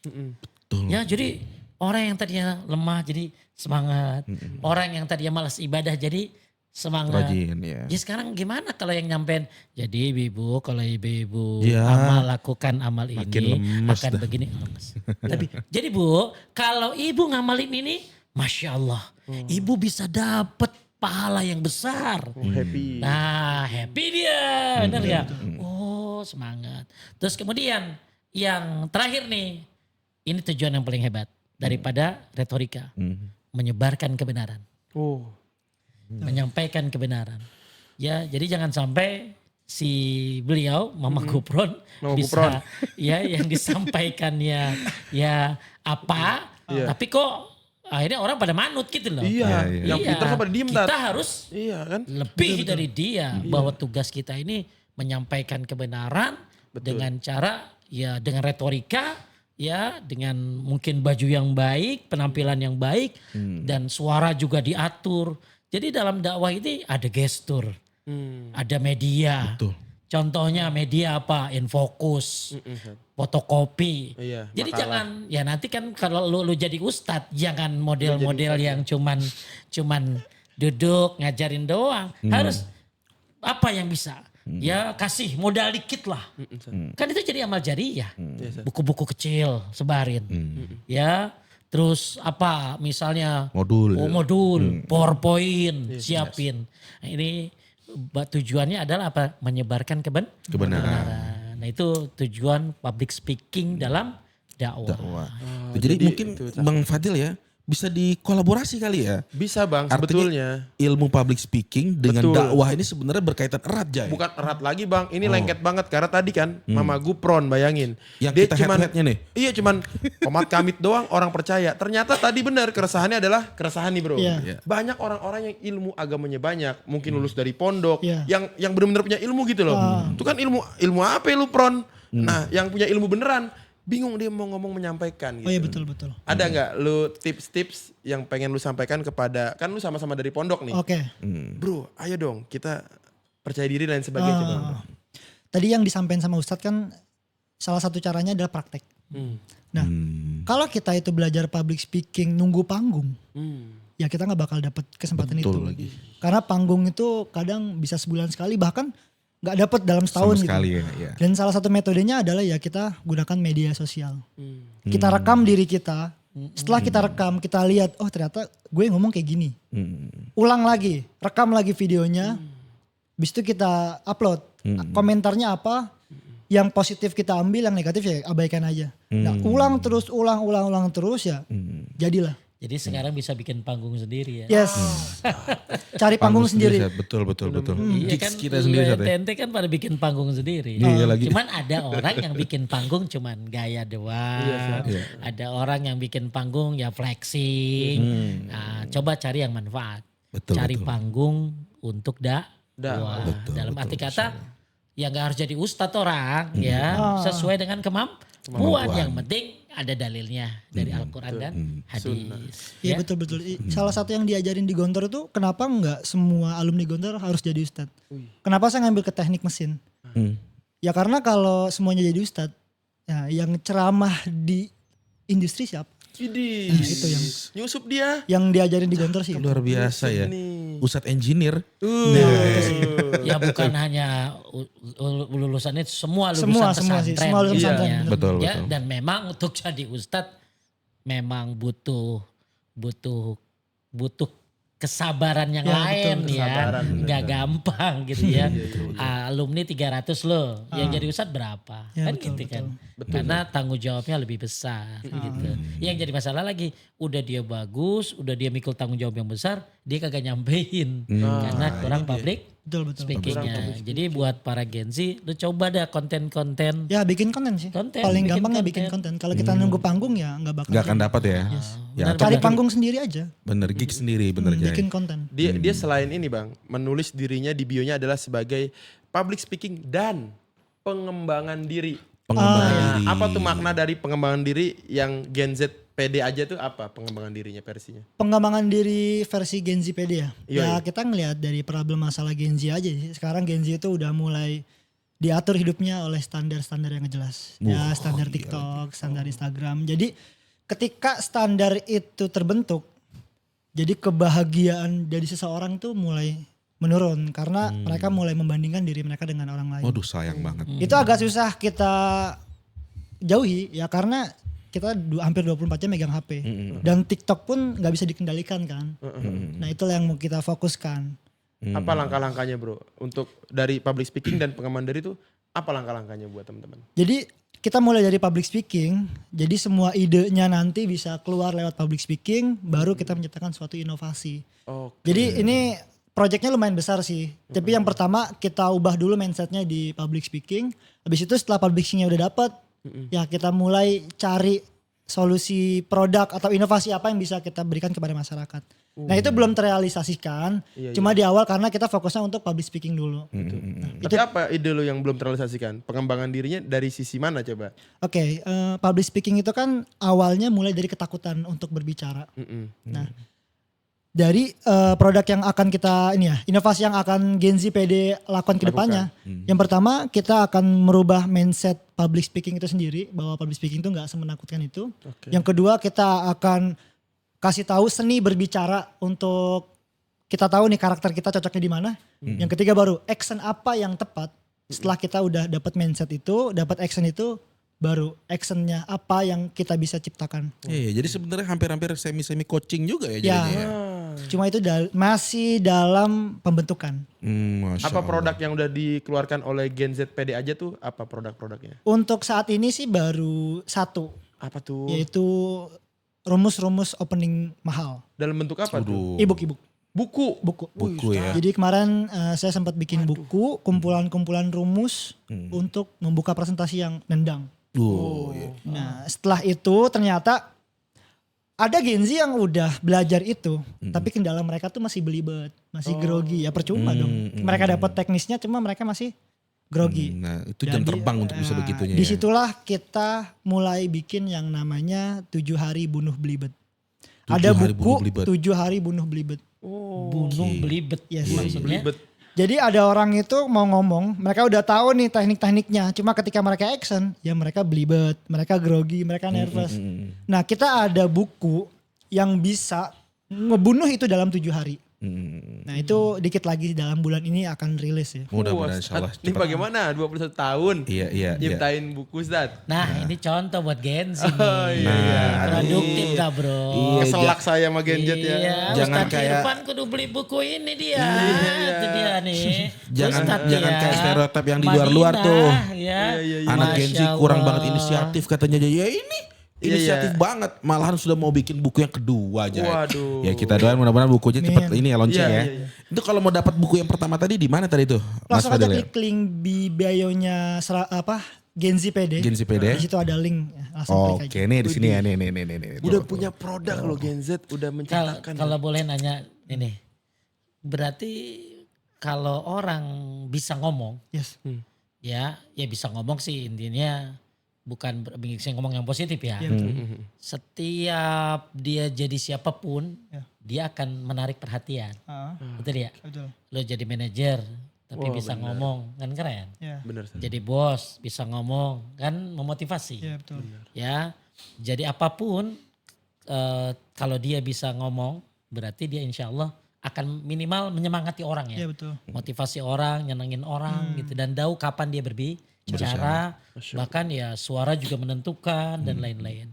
Betul. Ya, jadi orang yang tadinya lemah jadi semangat. Orang yang tadinya malas ibadah jadi semangat. Rajin ya. Ya sekarang gimana kalau yang nyampein, jadi ibu kalau ibu Ya. lakukan amal Makin ini lemes akan dah. begini. Lemes. Tapi jadi Bu, kalau ibu ngamalin ini, Masya Allah, ibu bisa dapat pahala yang besar. Happy. Nah happy dia, benar gak? Oh semangat. Terus kemudian yang terakhir nih, ini tujuan yang paling hebat daripada retorika. Menyebarkan kebenaran. Oh. Menyampaikan kebenaran. Ya, jadi jangan sampai si beliau Mama Gupron Mama bisa Gupron. ya yang disampaikannya ya apa, tapi kok akhirnya orang pada manut gitu loh. Iya, Iya, yang pintar sama diem Kita Tat. harus Iya kan? lebih dari dia bahwa tugas kita ini menyampaikan kebenaran dengan cara ya dengan retorika ya dengan mungkin baju yang baik, penampilan yang baik dan suara juga diatur. Jadi dalam dakwah ini ada gestur, ada media. Betul. Contohnya media apa? Infokus, fotokopi. Iya, Jadi makalah. jangan ya nanti kan kalau lu jadi ustadz jangan model-model yang cuman duduk ngajarin doang. Harus apa yang bisa? Ya kasih modal dikit lah. Kan itu jadi amal jariyah. Buku-buku kecil sebarin. Ya, terus apa misalnya Modul. modul, PowerPoint siapin. Nah, ini tujuannya adalah apa? Menyebarkan kebenaran. Nah, itu tujuan public speaking dalam dakwah. Wah. Oh, jadi mungkin itu, Bang Fadil ya bisa dikolaborasi kali ya. Bisa Bang, Artinya sebetulnya. ilmu public speaking dengan Betul. dakwah ini sebenarnya berkaitan erat Jay. Bukan erat lagi Bang, ini lengket banget karena tadi kan Mama Gupron bayangin. Yang kita head-headnya nih. Iya cuman komat kamit doang orang percaya. Ternyata tadi benar keresahannya adalah keresahan nih bro. Iya. Banyak orang-orang yang ilmu agamanya banyak. Mungkin lulus dari pondok. Iya. Yang benar-benar punya ilmu gitu loh. Itu kan ilmu apa ya lu Pron? Nah yang punya ilmu beneran. Bingung dia mau ngomong menyampaikan gitu. Oh iya betul. Ada nggak lu tips-tips yang pengen lu sampaikan kepada, kan lu sama-sama dari pondok nih. Oke. Bro, ayo dong kita percaya diri dan sebagainya. Bang. Tadi yang disampaikan sama Ustadz kan salah satu caranya adalah praktek. Nah, kalau kita itu belajar public speaking nunggu panggung, ya kita nggak bakal dapet kesempatan Betul itu. lagi. Karena panggung itu kadang bisa sebulan sekali, bahkan nggak dapet dalam setahun Sama sekali gitu. ya. Dan salah satu metodenya adalah ya kita gunakan media sosial. Kita rekam diri kita. Setelah kita rekam, kita lihat, oh ternyata gue ngomong kayak gini. Ulang lagi, rekam lagi videonya. Habis itu kita upload. Komentarnya apa? Yang positif kita ambil, yang negatif ya abaikan aja. Nah, ulang terus ya. Jadilah. Jadi sekarang bisa bikin panggung sendiri ya. Yes. Cari panggung sendiri. Sat. Betul. Iya Gigs kan kita sendiri Sat, ya. TNT kan pada bikin panggung sendiri. Iya, lagi. Cuman ada orang yang bikin panggung cuman gaya doang. Ada orang yang bikin panggung ya flexing. Nah, coba cari yang manfaat. Betul, Cari betul. panggung untuk dakwah. Betul, Dalam betul, arti kata ya nggak harus jadi ustadz orang ya. Sesuai dengan kemampuan. Yang penting ada dalilnya dari Al-Quran dan hadis. Iya betul-betul. Salah satu yang diajarin di Gontor itu kenapa nggak semua alumni Gontor harus jadi ustadz. Kenapa saya ngambil ke teknik mesin? Ya karena kalau semuanya jadi ustadz, ya yang ceramah di industri siapa? Widih. Itu yang Nyusup dia. yang diajarin di Gontor sih. Luar biasa ya. Ustadz engineer. Ya bukan hanya lulusannya semua lulusan Semua pesantren. sih, semua lulusan Iya. pesantren. Betul, Ya, betul. dan memang untuk jadi ustadz memang butuh butuh kesabaran yang Ya, lain betul, ya. kesabaran, Nggak gampang gitu ya. Iya. Alumni 300 loh, yang jadi ustadz berapa? Ya, Kan betul, gitu kan. betul. Karena tanggung jawabnya lebih besar gitu. Yang jadi masalah lagi, udah dia bagus, udah dia mikul tanggung jawab yang besar, dia kagak nyampein. Karena kurang public Betul. speakingnya. Jadi buat para Gen Z, lu coba dah konten-konten. Ya bikin konten sih. Konten, Paling bikin gampang ya konten. bikin konten. Kalau kita nunggu panggung ya nggak bakal. Gak akan jadi. dapat ya. Ya, Benar, atau Cari mungkin- panggung sendiri aja. Bener gig sendiri, bener Jay. Bikin konten. Dia selain ini Bang, menulis dirinya di bionya adalah sebagai public speaking dan pengembangan diri. Pengembangan diri. Apa tuh makna dari pengembangan diri yang Gen Z PD aja tuh apa pengembangan dirinya versinya? Pengembangan diri versi Gen Z PD ya. Iya, Ya iya. kita ngelihat dari problem masalah Gen Z aja sih. Sekarang Gen Z itu udah mulai diatur hidupnya oleh standar-standar yang jelas. Ya standar TikTok, standar Instagram. Jadi ketika standar itu terbentuk, jadi kebahagiaan dari seseorang tuh mulai menurun karena mereka mulai membandingkan diri mereka dengan orang lain. Waduh sayang banget. Itu agak susah kita jauhi ya karena kita hampir 24 jam megang HP. Dan TikTok pun nggak bisa dikendalikan kan. Nah itulah yang mau kita fokuskan. Apa langkah-langkahnya bro? Untuk dari public speaking dan pengembangan diri itu apa langkah-langkahnya buat teman-teman? Jadi kita mulai dari public speaking. Jadi semua idenya nanti bisa keluar lewat public speaking. Baru kita menciptakan suatu inovasi. Oke. Jadi ini proyeknya lumayan besar sih. Tapi yang pertama kita ubah dulu mindsetnya di public speaking. Habis itu setelah public speakingnya udah dapet. Ya kita mulai cari solusi produk atau inovasi apa yang bisa kita berikan kepada masyarakat. Nah itu belum terrealisasikan. Iya, Cuma di awal karena kita fokusnya untuk public speaking dulu. Tapi apa ide lo yang belum terrealisasikan? Pengembangan dirinya dari sisi mana coba? Oke, public speaking itu kan awalnya mulai dari ketakutan untuk berbicara. Nah, dari produk yang akan kita ini ya, inovasi yang akan Gen Z PD lakukan ke depannya. Yang pertama kita akan merubah mindset public speaking itu sendiri bahwa public speaking itu nggak semenakutkan itu. Oke. Yang kedua kita akan kasih tahu seni berbicara untuk kita tahu nih karakter kita cocoknya di mana. Yang ketiga baru action apa yang tepat. Setelah kita udah dapat mindset itu, dapat action itu, baru actionnya apa yang kita bisa ciptakan. Iya, jadi sebenarnya hampir-hampir semi-semi coaching juga ya Ya, jadinya ya. cuma itu masih dalam pembentukan. Masya Apa Allah. produk yang udah dikeluarkan oleh Gen Z PD aja tuh apa produk-produknya? Untuk saat ini sih baru satu, Apa tuh? yaitu rumus-rumus opening mahal. Dalam bentuk apa tuh? Aduh. Ebook. Buku. Buku ya. Jadi kemarin saya sempat bikin buku, kumpulan-kumpulan rumus untuk membuka presentasi yang nendang. Iya. Nah setelah itu ternyata ada Gen Z yang udah belajar itu, tapi kendala mereka tuh masih belibet, masih grogi. Ya percuma dong. Mereka dapat teknisnya, cuma mereka masih grogi. Nah itu jam terbang untuk bisa begitunya ya. Disitulah kita mulai bikin yang namanya 7 hari bunuh belibet. 7 Ada hari bunuh buku belibet. 7 hari bunuh belibet. Bunuh belibet. Yes. Maksudnya Belibet. Jadi ada orang itu mau ngomong, mereka udah tahu nih teknik-tekniknya. Cuma ketika mereka action, ya mereka belibet, mereka grogi, mereka nervous. Nah kita ada buku yang bisa ngebunuh itu dalam 7 hari. Nah itu dikit lagi dalam bulan ini akan rilis ya. Mudah-mudahan insyaallah Ini cepat. bagaimana 21 tahun Iya. nyiptain buku Ustaz? nah ini contoh buat Gen Z nih. Oh, iya. Produktif gak bro? Keselak saya sama Gen Z ya. Iya, Jangan Ustadz kayak- Irfan kudu beli buku ini dia. Itu dia nih. Jangan Ustadz jangan ya. kayak stereotip yang di luar-luar Madinah, tuh. Ya. Anak Gen Z Masya kurang Allah. banget inisiatif katanya. Ya ini Iya, inisiatif banget. Malahan sudah mau bikin buku yang kedua aja. Waduh. Ya kita doain mudah-mudahan bukunya cepet ini ya launching Iya, ya. iya. Itu kalau mau dapat buku yang pertama tadi di mana tadi tuh? Mas Langsung aja Fadil ya? klik link di bio-nya Gen Z PD. Gen Z PD. Di situ ada link, langsung klik Oke aja. nih di sini ya nih. Udah punya produk loh Gen Z, udah menciptakan. Kalau boleh nanya ini. Berarti kalau orang bisa ngomong, Yes. ya bisa ngomong sih intinya bukan bisa ngomong yang positif ya. Iya, betul. Setiap dia jadi siapapun, Ya. dia akan menarik perhatian. Ah, Betul ya? betul. Lo jadi manajer tapi Wah, bisa benar. ngomong, kan keren. Ya. Bener Ustaz. Jadi bos bisa ngomong, kan memotivasi. Iya betul. Ya, jadi apapun kalau dia bisa ngomong, berarti dia insya Allah akan minimal menyemangati orang ya. Iya betul. Motivasi orang, nyenengin orang gitu, dan tahu kapan dia berbicara, bahkan ya suara juga menentukan dan lain-lain.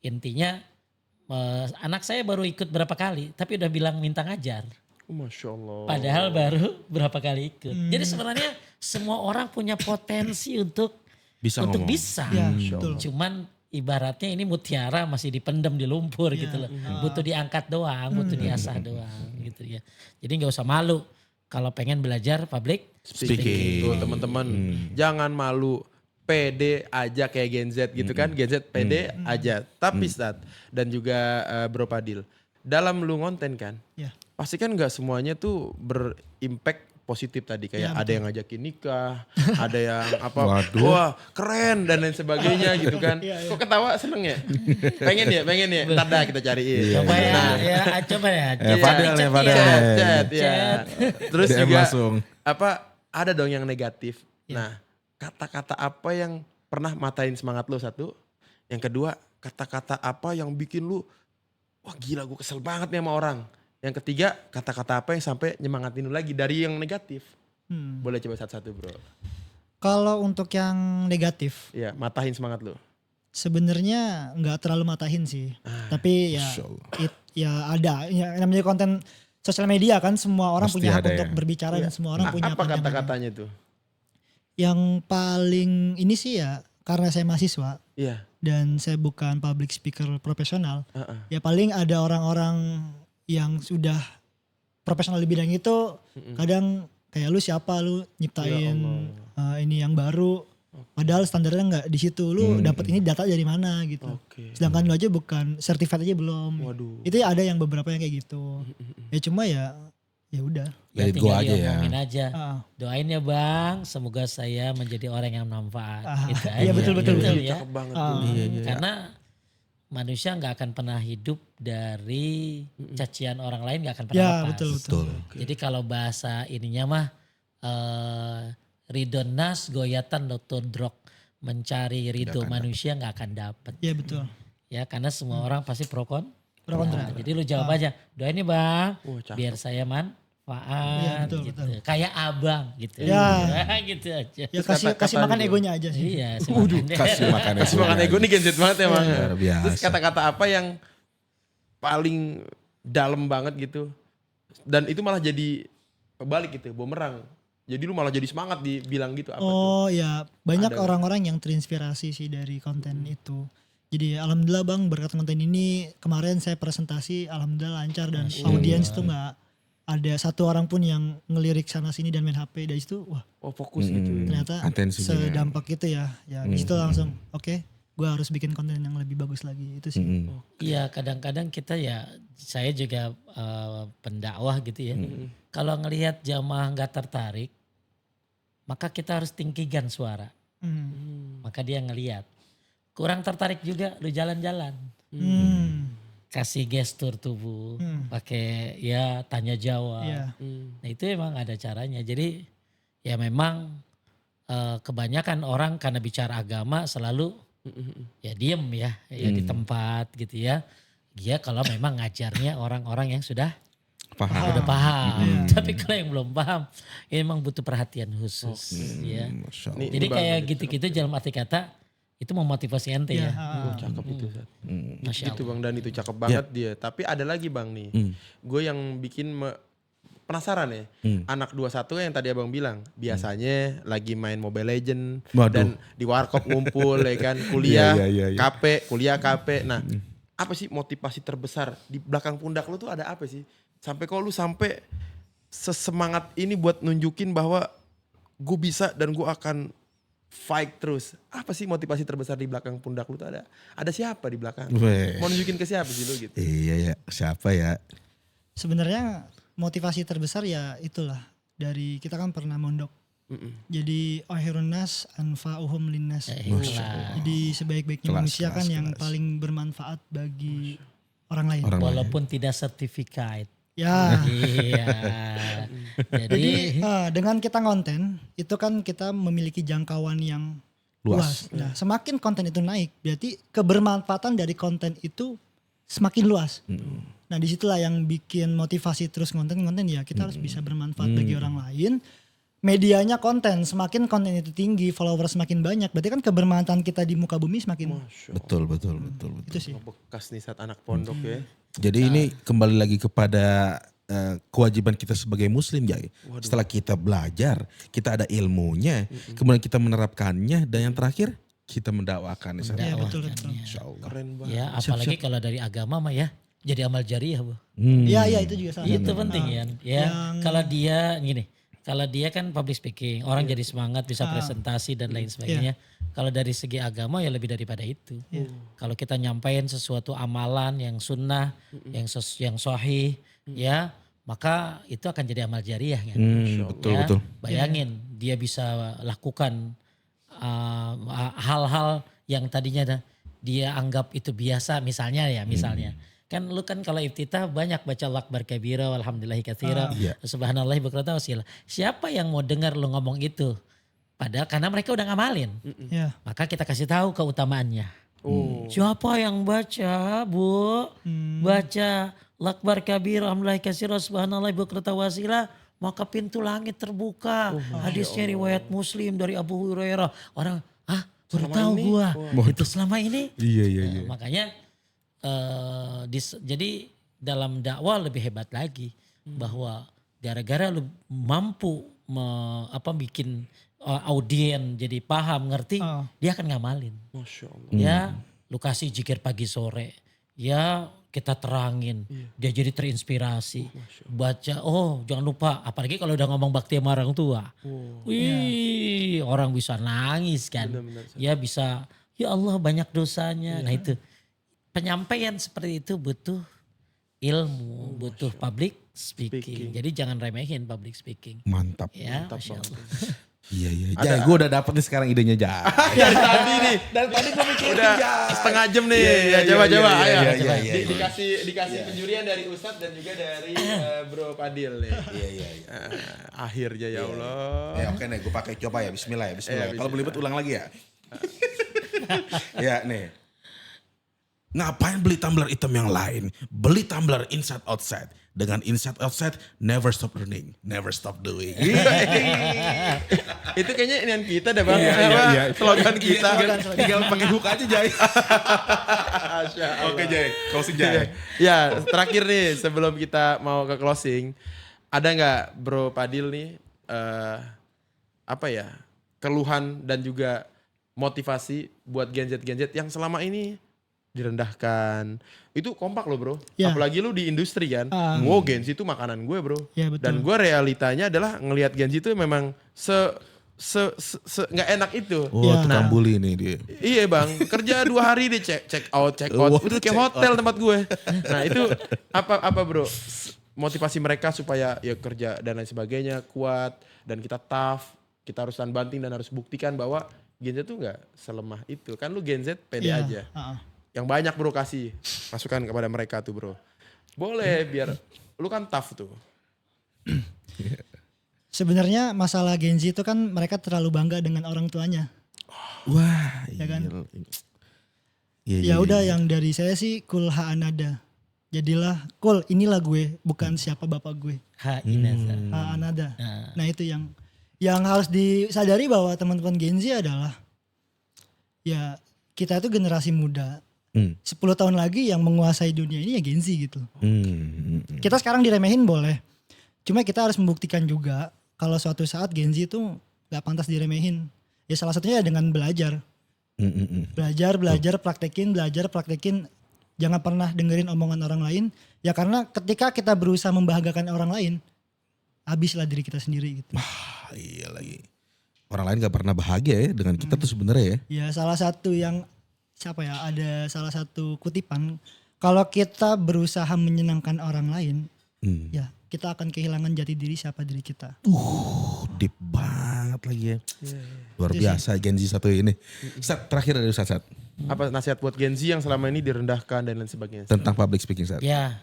Intinya anak saya baru ikut berapa kali, tapi udah bilang minta ngajar. Masya Allah. Padahal baru berapa kali ikut. Jadi sebenarnya semua orang punya potensi untuk Bisa ngomong. bisa. Ya, betul. Cuman ibaratnya ini mutiara masih dipendam di lumpur gitu loh. Butuh diangkat doang, butuh diasah doang gitu ya. Jadi nggak usah malu kalau pengen belajar public Speaking. Tuh teman-teman, jangan malu. PD aja kayak Gen Z gitu kan. Gen Z PD aja. Tapi Stat dan juga Bro Padil. Dalam lu ngonten kan, Ya. pasti kan gak semuanya tuh berimpact positif tadi. Kayak ada yang ngajakin nikah, ada yang apa, Waduh. wah keren dan lain sebagainya gitu kan. Kok ketawa seneng ya? Pengen ya? Ntar dah kita cariin. Coba coba ya. Fadel nih, Fadel. Chat, ya. Terus DM juga langsung. apa ada dong yang negatif. Nah, kata-kata apa yang pernah matain semangat lo satu? Yang kedua, kata-kata apa yang bikin lu wah gila gue kesel banget nih sama orang. Yang ketiga, kata-kata apa yang sampai nyemangatin lu lagi dari yang negatif. Boleh coba satu-satu, Bro. Kalau untuk yang negatif, Iya, matahin semangat lu. sebenarnya nggak terlalu matahin sih. Tapi ya, Masya Allah. ya ada. Ya, namanya konten sosial media kan, semua orang Pasti punya hak ada untuk ya. berbicara dan semua orang punya Apa pandangan. kata-katanya tuh? Yang paling ini sih ya, karena saya mahasiswa Iya. dan saya bukan public speaker profesional, Heeh. ya paling ada orang-orang yang sudah profesional di bidang itu, kadang kayak lu siapa, lu nyiptain ini yang baru, padahal standarnya nggak di situ, lu dapat ini data dari mana gitu. Oke. Sedangkan lu aja bukan sertifikat aja belum. Waduh. Itu ya ada yang beberapa yang kayak gitu. Ya cuma ya udah. Let it go tinggal aja ya. diomongin aja. Ah. Doain ya Bang, semoga saya menjadi orang yang bermanfaat. Gitu Iya, aja. betul, betul, Gitu betul. ya. Cakep banget Ah. tuh. Karena manusia nggak akan pernah hidup dari cacian orang lain, nggak akan pernah Ya lepas. betul. Jadi kalau bahasa ininya mah ridho nas goyatan lotodrok, mencari ridho manusia nggak akan dapat. Iya betul. Ya karena semua orang pasti pro kontra. kontra. Jadi lu jawab aja, doain nih Bang, Wah, cakep. biar saya manfaat Iya, betul, gitu. betul. Kayak abang gitu. Ya. Gitu aja. Ya Terus kasih kata-kata makan lu. egonya aja sih. Iya, silakan. Kasih makan Kasih makan ego nih Gen Z banget emang. Luar biasa. Terus kata-kata apa yang paling dalam banget gitu. Dan itu malah jadi balik gitu, bumerang. Jadi lu malah jadi semangat dibilang gitu apa tuh? Oh ya, banyak Ada. orang-orang yang terinspirasi sih dari konten itu. Jadi alhamdulillah Bang, berkat konten ini kemarin saya presentasi alhamdulillah lancar dan audiens tuh nggak ada satu orang pun yang ngelirik sana sini dan main HP. Dari situ wah Oh fokus gitu ya. ternyata Atensinya. sedampak itu ya. Ya di situ langsung oke, gue harus bikin konten yang lebih bagus lagi itu sih. Iya, kadang-kadang kita ya, saya juga pendakwah gitu ya. Kalau ngelihat jamaah nggak tertarik, maka kita harus tinggikan suara. Maka dia ngelihat. Kurang tertarik juga, lu jalan-jalan. Kasih gestur tubuh, pakai ya tanya jawab. Iya. Nah itu emang ada caranya. Jadi ya memang kebanyakan orang karena bicara agama selalu ya diem ya di tempat gitu ya. Dia kalau memang ngajarnya orang-orang yang sudah Paham. paham. Tapi kalau yang belum paham, ini memang butuh perhatian khusus. Ya. Masya Allah. Nih, Jadi Bang, kayak ini gitu-gitu dalam arti kata itu memotivasi ente ya. Oh, cakep itu. Sat. Masya Gitu Allah. Bang Dan itu cakep banget dia. Tapi ada lagi Bang nih. Gue yang bikin penasaran ya. Anak 21 yang tadi Abang bilang. Biasanya lagi main Mobile Legend. Waduh. Dan di warkop ngumpul ya kan. Kuliah, Iya. kuliah KP. Nah apa sih motivasi terbesar di belakang pundak lu tuh ada apa sih? Sampai kok lu sampai sesemangat ini buat nunjukin bahwa gue bisa dan gue akan fight terus. Apa sih motivasi terbesar di belakang pundak lu tuh ada? Ada siapa di belakang? Weh. Mau nunjukin ke siapa sih lu gitu? Iya ya, siapa ya? Sebenarnya motivasi terbesar ya itulah dari kita kan pernah mondok. Jadi akhirun nas anfa'uhum linnas. Ikhlas. Jadi sebaik-baiknya Kelas, manusia kan kelas, yang kelas. paling bermanfaat bagi orang lain. Orang lain. Walaupun tidak sertifikat. Ya. Iya. Jadi Dengan kita konten itu kan kita memiliki jangkauan yang Luas. luas. Nah, semakin konten itu naik, berarti kebermanfaatan dari konten itu semakin luas. Nah, disitulah yang bikin motivasi terus konten ya kita harus bisa bermanfaat bagi orang lain. medianya konten, semakin konten itu tinggi, followers semakin banyak, berarti kan kebermanfaatan kita di muka bumi semakin Betul. itu sih. Bekas nih saat anak pondok ya. Jadi ini kembali lagi kepada kewajiban kita sebagai muslim Jai. Setelah kita belajar, kita ada ilmunya, kemudian kita menerapkannya, dan yang terakhir kita mendakwakan. Iya betul. Insya Allah. Keren banget. Ya apalagi kalau dari agama mah ya jadi amal jariah Bu. Iya itu juga salah Itu satu. penting ya. Ya kalau dia gini, kalau dia kan public speaking, orang jadi semangat bisa presentasi dan lain sebagainya. Kalau dari segi agama ya lebih daripada itu. Kalau kita nyampain sesuatu amalan yang sunnah, yang sahih, ya maka itu akan jadi amal jariah kan. Betul. Bayangin dia bisa lakukan hal-hal yang tadinya dia anggap itu biasa misalnya. Kan lu kan kalau iftitah banyak baca Allahu akbar kabira walhamdulillahi katsira subhanallahi bukratan wasila. Siapa yang mau dengar lu ngomong itu? Padahal karena mereka udah ngamalin. Maka kita kasih tahu keutamaannya. Siapa yang baca, Bu? Baca Allahu akbar kabira walhamdulillahi katsira subhanallahi bukratan wasila, maka pintu langit terbuka. Hadisnya riwayat Muslim dari Abu Hurairah. Orang, baru tahu gua. Itu selama ini. Iya. Makanya jadi dalam dakwah lebih hebat lagi bahwa gara-gara lu mampu bikin audien jadi paham ngerti, dia akan ngamalin. Masya Allah. Ya lu kasih zikir pagi sore, ya kita terangin, dia jadi terinspirasi. Baca, jangan lupa, apalagi kalau udah ngomong bakti sama orang tua. Wih, orang bisa nangis kan. Ya bisa, ya Allah banyak dosanya. Nah itu. Penyampaian seperti itu butuh ilmu, butuh public speaking. Jadi jangan remehin public speaking. Mantap. Ya, Masya Allah. Iya. Jai, gue udah dapet nih sekarang idenya Jai. Dari tadi nih. Dari tadi gue mikirin Udah Jai. setengah jam nih. Iya, Coba. Ayo. Iya. Dikasih penjurian dari Ustadz dan juga dari Bro Padil nih. Iya. Akhirnya ya Allah. Ya oke nih, gue pakai coba ya. Bismillah. Iya, Kalau belibet ulang lagi ya. Ya nih. Ngapain beli tumbler hitam yang lain? Beli tumbler Inside Outside. Dengan Inside Outside, never stop learning, never stop doing. Itu kayaknya inian kita dah Bang. Iya. Slogan kita. Tinggal pakai hook aja Jai. Oke Jai, closing Jai. Ya terakhir nih sebelum kita mau ke closing. Ada nggak Bro Padil nih keluhan dan juga motivasi buat Gen Z yang selama ini direndahkan. Itu kompak loh bro. Ya. Apalagi lu di industri kan. Wow, Gen Z itu makanan gue bro. Ya, betul. Dan gue realitanya adalah ngelihat Gen Z itu memang nggak enak itu. Tukang bully nih dia. Iya bang, kerja 2 hari dia check out. Itu kayak hotel tempat gue. Nah itu apa bro? Motivasi mereka supaya ya kerja dan lain sebagainya kuat. Dan kita tough. Kita harus tahan banting dan harus buktikan bahwa Gen Z tuh nggak selemah itu. Kan lu Gen Z pede aja. Yang banyak bro kasih masukan kepada mereka tuh bro. Boleh biar lu kan tough tuh. Sebenarnya masalah Gen Z itu kan mereka terlalu bangga dengan orang tuanya. Wah, Ya kan? Iya. Ya udah yang dari saya sih kul ha'anada. Jadilah kul inilah gue, bukan siapa bapak gue. Ha'anada. Nah itu yang harus disadari bahwa teman-teman Gen Z adalah ya kita itu generasi muda. 10 tahun lagi yang menguasai dunia ini ya Gen Z gitu. Kita sekarang diremehin boleh. Cuma kita harus membuktikan juga kalau suatu saat Gen Z itu gak pantas diremehin. Ya salah satunya dengan belajar. Belajar, praktekin. Jangan pernah dengerin omongan orang lain. Ya karena ketika kita berusaha membahagiakan orang lain, habislah diri kita sendiri gitu. Iya lagi. Orang lain gak pernah bahagia ya dengan kita tuh sebenarnya ya. Ya salah satu yang ada salah satu kutipan, kalau kita berusaha menyenangkan orang lain, ya kita akan kehilangan jati diri siapa diri kita. Deep banget lagi ya. Luar biasa Gen Z satu ini. Ustaz, terakhir dari Ustaz. Apa nasihat buat Gen Z yang selama ini direndahkan dan lain sebagainya? Tentang public speaking Ustaz. Ya,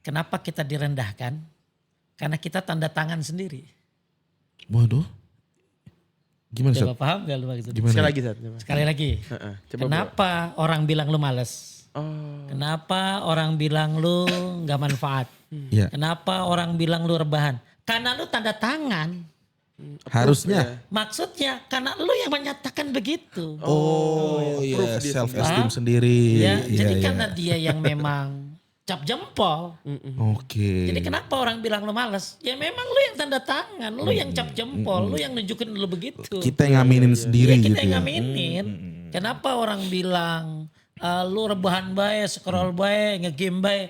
kenapa kita direndahkan? Karena kita tanda tangan sendiri. Waduh. Gimana Ustaz? Coba paham gak lu maksudnya? Gimana? Sekali lagi Sat. Sekali lagi. Coba, Kenapa orang bilang lu males? Kenapa orang bilang lu gak manfaat? Iya. Kenapa orang bilang lu rebahan? Karena lu tanda tangan. Harusnya. Maksudnya karena lu yang menyatakan begitu. Oh iya, Approve dia self esteem sendiri. sendiri. Ya, Iya, jadi iya. karena dia yang memang cap jempol. Oke. Jadi kenapa orang bilang lu males? Ya memang lu yang tanda tangan, lu yang cap jempol, lu yang nunjukin lu begitu. Kita yang ngaminin sendiri Iya, kita gitu yang ya. ngaminin. Kenapa orang bilang lu rebahan bae, scroll bae, ngegame bae?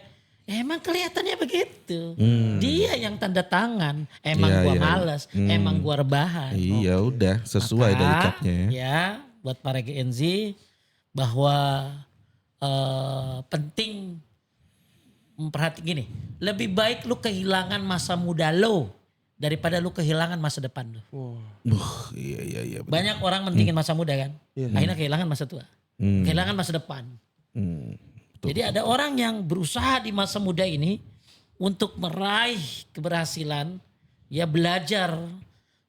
Ya emang kelihatannya begitu. Dia yang tanda tangan. Emang Iya, gua iya. males, emang gua rebahan. Iya udah sesuai dari Maka, capnya ya. ya buat para Gen Z bahwa penting memperhatikan gini. Lebih baik lu kehilangan masa muda lo daripada lu kehilangan masa depan lu. Iya. betul. Banyak orang mentingin masa muda kan. Akhirnya kehilangan masa tua. Kehilangan masa depan. Jadi ada orang yang berusaha di masa muda ini untuk meraih keberhasilan, ya belajar,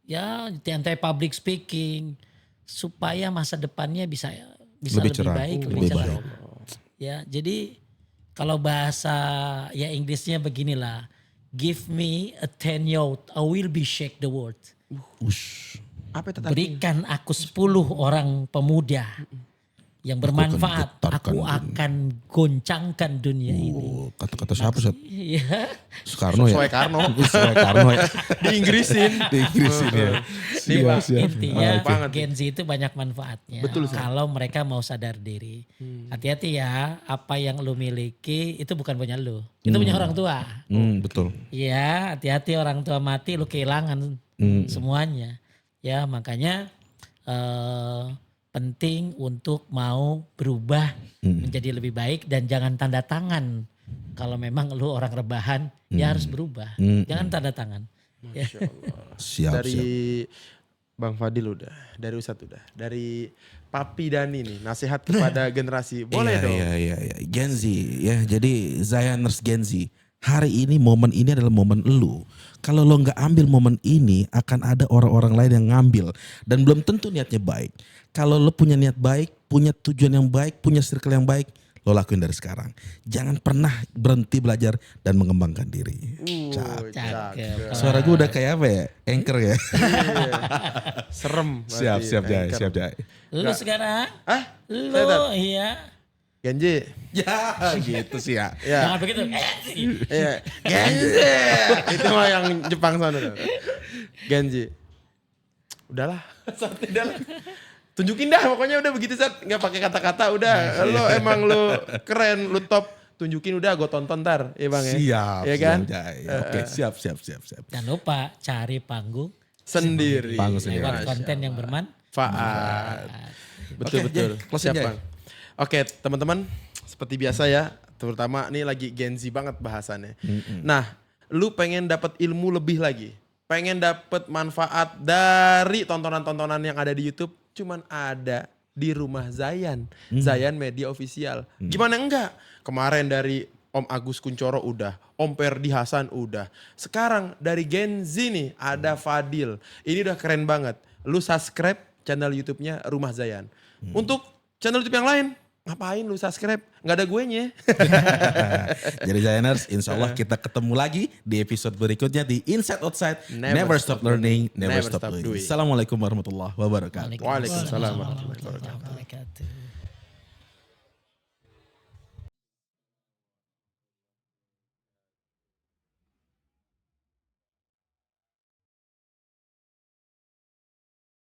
ya anti public speaking, supaya masa depannya bisa Lebih lebih cerah, baik, lebih lebih cerah. baik. Ya, jadi kalau bahasa ya Inggrisnya beginilah, give me a 10 youth, I will be shake the world. Ush. Apa itu? Berikan aku 10 orang pemuda yang bermanfaat, getarkan aku dunia. akan goncangkan dunia ini. Oh, kata-kata siapa Sat? Iya. Soekarno ya? Soekarno. Soekarno ya. Di Inggrisin. Di Inggrisin ya. Nih, Pak. Intinya Oke. Banget. Gen Z itu banyak manfaatnya. Betul, Sat. kalau mereka mau sadar diri. Hati-hati ya, apa yang lu miliki itu bukan punya lu. Itu punya orang tua. Betul. Iya, hati-hati orang tua mati lu kehilangan semuanya. Ya, makanya penting untuk mau berubah menjadi lebih baik dan jangan tanda tangan. Kalau memang lu orang rebahan, ya harus berubah. Jangan tanda tangan. Ya. Siap, Dari siap. Bang Fadil udah, dari Ustadz udah, dari Papi Dani nih, nasihat kepada generasi. Boleh dong. Iya. Gen Z ya. Jadi Zioners Gen Z. Hari ini momen ini adalah momen lu. Kalau lo nggak ambil momen ini akan ada orang-orang lain yang ngambil. Dan belum tentu niatnya baik. Kalau lo punya niat baik, punya tujuan yang baik, punya circle yang baik, lo lakuin dari sekarang. Jangan pernah berhenti belajar dan mengembangkan diri. Cakep. Suara gue udah kayak apa ya? Anchor ya? Serem. siap berarti, Jai, anchor. Lu sekarang? Ah, Lu saya tahu. iya. Genji. Ya gitu sih ya. Ya. Jangan begitu. Iya. Genji. Itu mah yang Jepang sana. tuh. Genji. Udahlah. Santai dah lah. Tunjukin dah pokoknya udah begitu Sat. Gak pakai kata-kata udah. Lo emang lo keren, lo top. Tunjukin udah gue tonton ntar. Iya Bang ya. Siap, Iya kan? siap, Jai. Oke, siap. Jangan lupa cari panggung Sendiri. Panggung sendiri. lewat konten yang bermanfaat. Faat. Betul. Oke, Jai, closing, Siap Jai. Bang. Oke teman-teman. Seperti biasa ya. Terutama nih lagi Gen Z banget bahasannya. Nah lu pengen dapat ilmu lebih lagi. Pengen dapat manfaat dari tontonan-tontonan yang ada di YouTube. Cuman ada di rumah Zayan. Zayan Media Official. Gimana enggak? Kemarin dari Om Agus Kuncoro udah. Om Perdi Hasan udah. Sekarang dari Gen Z nih ada Fadil. Ini udah keren banget. Lu subscribe channel YouTube-nya Rumah Zayan. Untuk channel YouTube yang lain, ngapain lu subscribe? Nggak ada guenya. Jadi Zioners, insya Allah kita ketemu lagi di episode berikutnya di Inside Outside. Never stop learning, never stop doing. Assalamualaikum warahmatullahi wabarakatuh. Waalaikumsalam warahmatullahi wabarakatuh. wabarakatuh.